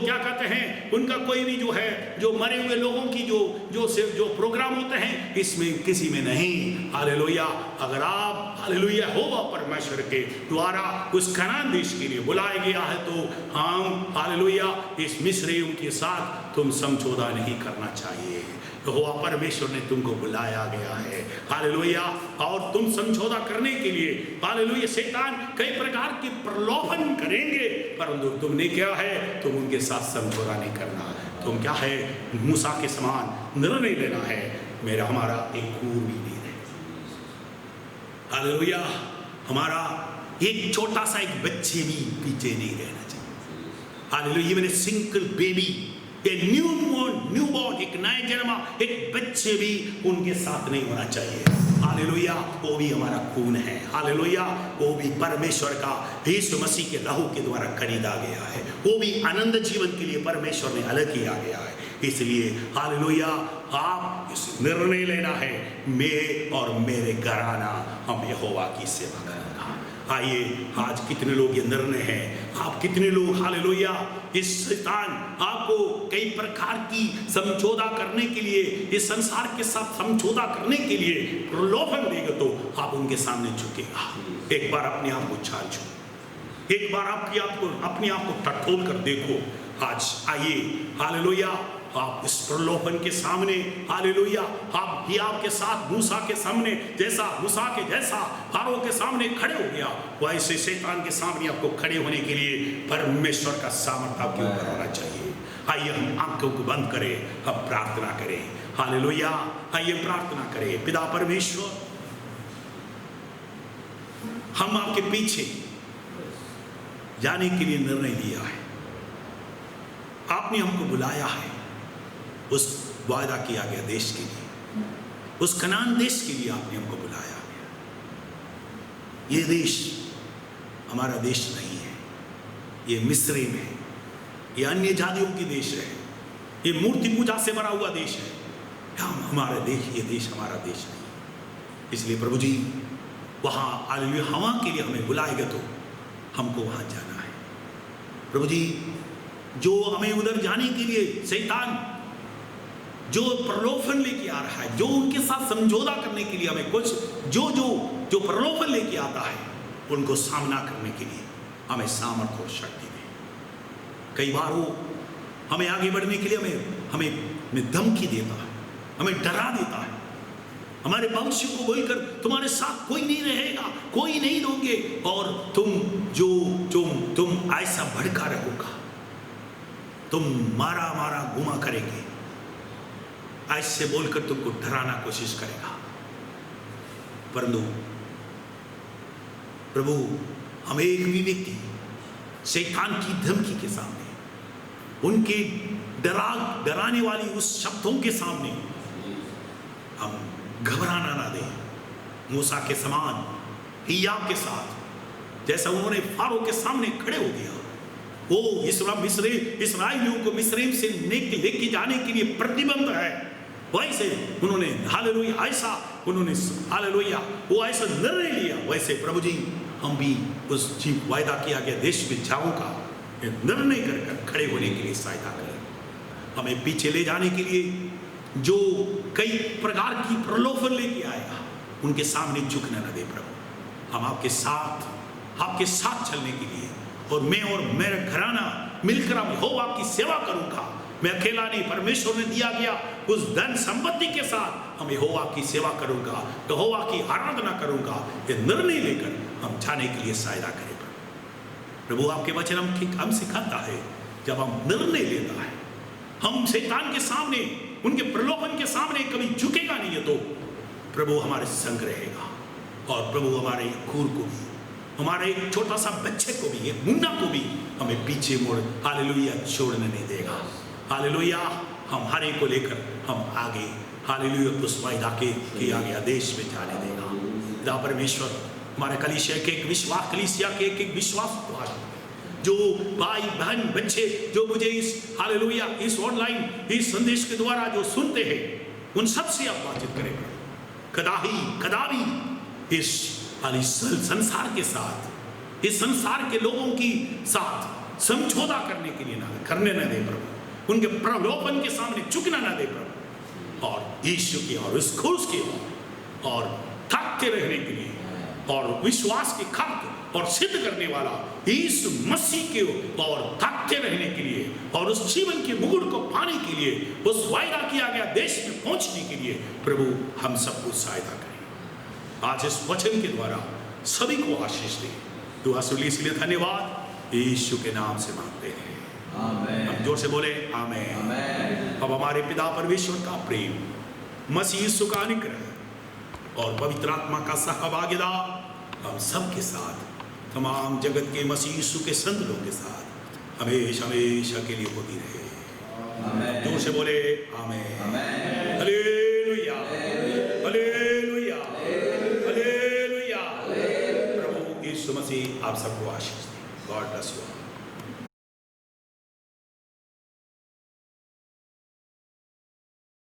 क्या कहते हैं, उनका कोई भी जो मरे हुए लोगों की जो प्रोग्राम होते हैं, इसमें किसी में नहीं, हालेलुया। अगर आप हालेलुया होगा परमेश्वर के द्वारा उस कनान देश के लिए बुलाया गया है, तो हम हालेलुया इस मिस्रियों के के साथ तुम समझौता नहीं करना चाहिए। यहोवा परमेश्वर ने तुमको बुलाया गया है, हालेलुया। और तुम समझौता करने के लिए, हालेलुया, शैतान कई प्रकार के प्रलोभन करेंगे, परंतु तुमने क्या है, तुम उनके साथ समझौता नहीं करना। तुम क्या है, मूसा के समान निर्णय लेना है, मेरा हमारा एक खून भी नहीं रहे, हालेलुया। हमारा एक छोटा सा एक बच्चे भी पीछे नहीं रहना चाहिए, hallelujah. Even a single baby, A newborn, एक नए जन्मा एक बच्चे भी उनके साथ नहीं होना चाहिए, हालेलुया। वो भी हमारा खून है, हालेलुया। वो भी परमेश्वर का यीशु मसीह के लहू के द्वारा खरीदा गया है, वो भी आनंद जीवन के लिए परमेश्वर ने अलग किया गया है। इसलिए हालेलुया, आप इस निर्णय लेना है, मैं और मेरे घराना हम यहोवा की सेवा करेंगे। आइए, आज कितने लोग ये निर्णय हैं, आप कितने लोग, हालेलुया, इस शैतान आपको कई प्रकार की समझौता करने के लिए, इस संसार के साथ समझौता करने के लिए प्रलोभन देगा, तो आप उनके सामने झुकेगा। एक बार अपने आप को छाछो, एक बार अपने आप को टटोल कर देखो। आज आइए, हालेलुया, आप इस प्रलोभन के सामने, हालेलुया, आप ही आपके साथ मूसा के सामने जैसा, मूसा के जैसा फारो के सामने खड़े हो गया, वैसे शैतान के सामने आपको खड़े होने के लिए परमेश्वर का सामर्थ्य आपके ऊपर होना चाहिए। आइए हम आंखों को बंद करें, हम प्रार्थना करें, हालेलुया। आइए प्रार्थना करें। पिता परमेश्वर, हम आपके पीछे जाने के लिए निर्णय लिया है, आपने हमको बुलाया है उस वायदा किया गया देश के लिए, उस कनान देश के लिए आपने हमको बुलाया है। ये देश हमारा देश नहीं है, ये मिस्र में है, ये अन्य जातियों की देश है, ये मूर्ति पूजा से भरा हुआ देश है। हमारा देश, ये देश हमारा देश नहीं। इसलिए प्रभु जी, वहाँ हालेलुया हवा के लिए हमें बुलाएगा तो हमको वहाँ जाना है। प्रभु जी, जो हमें उधर जाने के लिए शैतान जो प्रलोभन लेके आ रहा है, जो उनके साथ समझौता करने के लिए हमें कुछ जो प्रलोभन लेके आता है, उनको सामना करने के लिए हमें सामर्थ्य और शक्ति दे। कई बार वो हमें आगे बढ़ने के लिए हमें धमकी देता है, हमें डरा देता है, हमारे भविष्य को बोलकर तुम्हारे साथ कोई नहीं रहेगा, कोई नहीं दोगे, और तुम ऐसा भड़का रहोगा, तुम मारा गुमा करेंगे, ऐसे बोलकर तुमको डराना कोशिश करेगा। परंतु प्रभु, हम एक भी व्यक्ति शैतान की धमकी के सामने, उनके डराने वाली उस शब्दों के सामने हम घबराना ना दें। मूसा के समान हियाव के साथ, जैसा उन्होंने फारो के सामने खड़े हो गया, वो इस्राएलियों को मिस्रैम से लेके जाने के लिए प्रतिबंध है, वैसे उन्होंने हालेलुया वो ऐसा निर्णय लिया। वैसे प्रभु जी, हम भी उस वायदा किया गया देश में जाऊं का निर्णय कर खड़े होने के लिए सहायता करें। हमें पीछे ले जाने के लिए जो कई प्रकार की प्रलोभन लेके आएगा, उनके सामने झुकने न दे प्रभु। हम आपके साथ चलने के लिए, और मैं और मेरा घराना मिलकर हम यहोवा की सेवा करूंगा। मैं अकेला नहीं, परमेश्वर ने दिया गया उस धन संपत्ति के साथ हम यहोवा की सेवा करूंगा, यहोवा की आराधना करूंगा। ये निर्णय लेकर हम जाने के लिए सहायता करें प्रभु। आपके वचन हम सिखाता है, जब हम निर्णय लेता है, हम शैतान के सामने, उनके प्रलोभन के सामने कभी झुकेगा नहीं है, तो प्रभु हमारे संग रहेगा, और प्रभु हमारे खूर को भी, हमारे एक छोटा सा बच्चे को भी, एक मुन्ना को भी हमें पीछे मोड़, हालेलुया, छोड़ने नहीं देगा। हालेलुया, हम हर एक को लेकर हम आगे, हालेलुया, उस वायदा के किया गया देश में जाने देगा। पिता परमेश्वर, हमारे कलीसिया के एक विश्वास जो भाई बहन बच्चे जो मुझे इस हालेलुया इस ऑनलाइन इस संदेश के द्वारा जो सुनते हैं, उन सब से आप बातचीत करें। कदापि इस संसार के साथ, इस संसार के लोगों की साथ समझौता करने के लिए करने न दे प्रभु। उनके प्रलोभन के सामने झुकना न दे प्रभु, और यीशु की और उस क्रूस की और थकते रहने के लिए और विश्वास की खत और सिद्ध करने वाला यीशु मसीह के और ताकते रहने के लिए और उस जीवन के मुकुट को पाने के लिए, उस वायदा किया गया देश में पहुंचने के लिए प्रभु हम सबको सहायता करें। आज इस वचन के द्वारा सभी को आशीष दे। दुआ सुन ली, इसलिए धन्यवाद यीशु के नाम से मांगते हैं, आमीन। हम जोर से बोले आमीन, आमीन। अब हमारे पिता परमेश्वर का प्रेम, मसीह यीशु का अनुग्रह और पवित्र आत्मा का सहभागिता हम सबके साथ, तमाम जगत के मसीह यीशु के संत लोगों के साथ हमेशा हमेशा के लिए होती रहे। जोर से बोले आमीन, हालेलुया, हालेलुया, हालेलुया। प्रभु यीशु मसीह आप सबको आशीष दे। God bless you.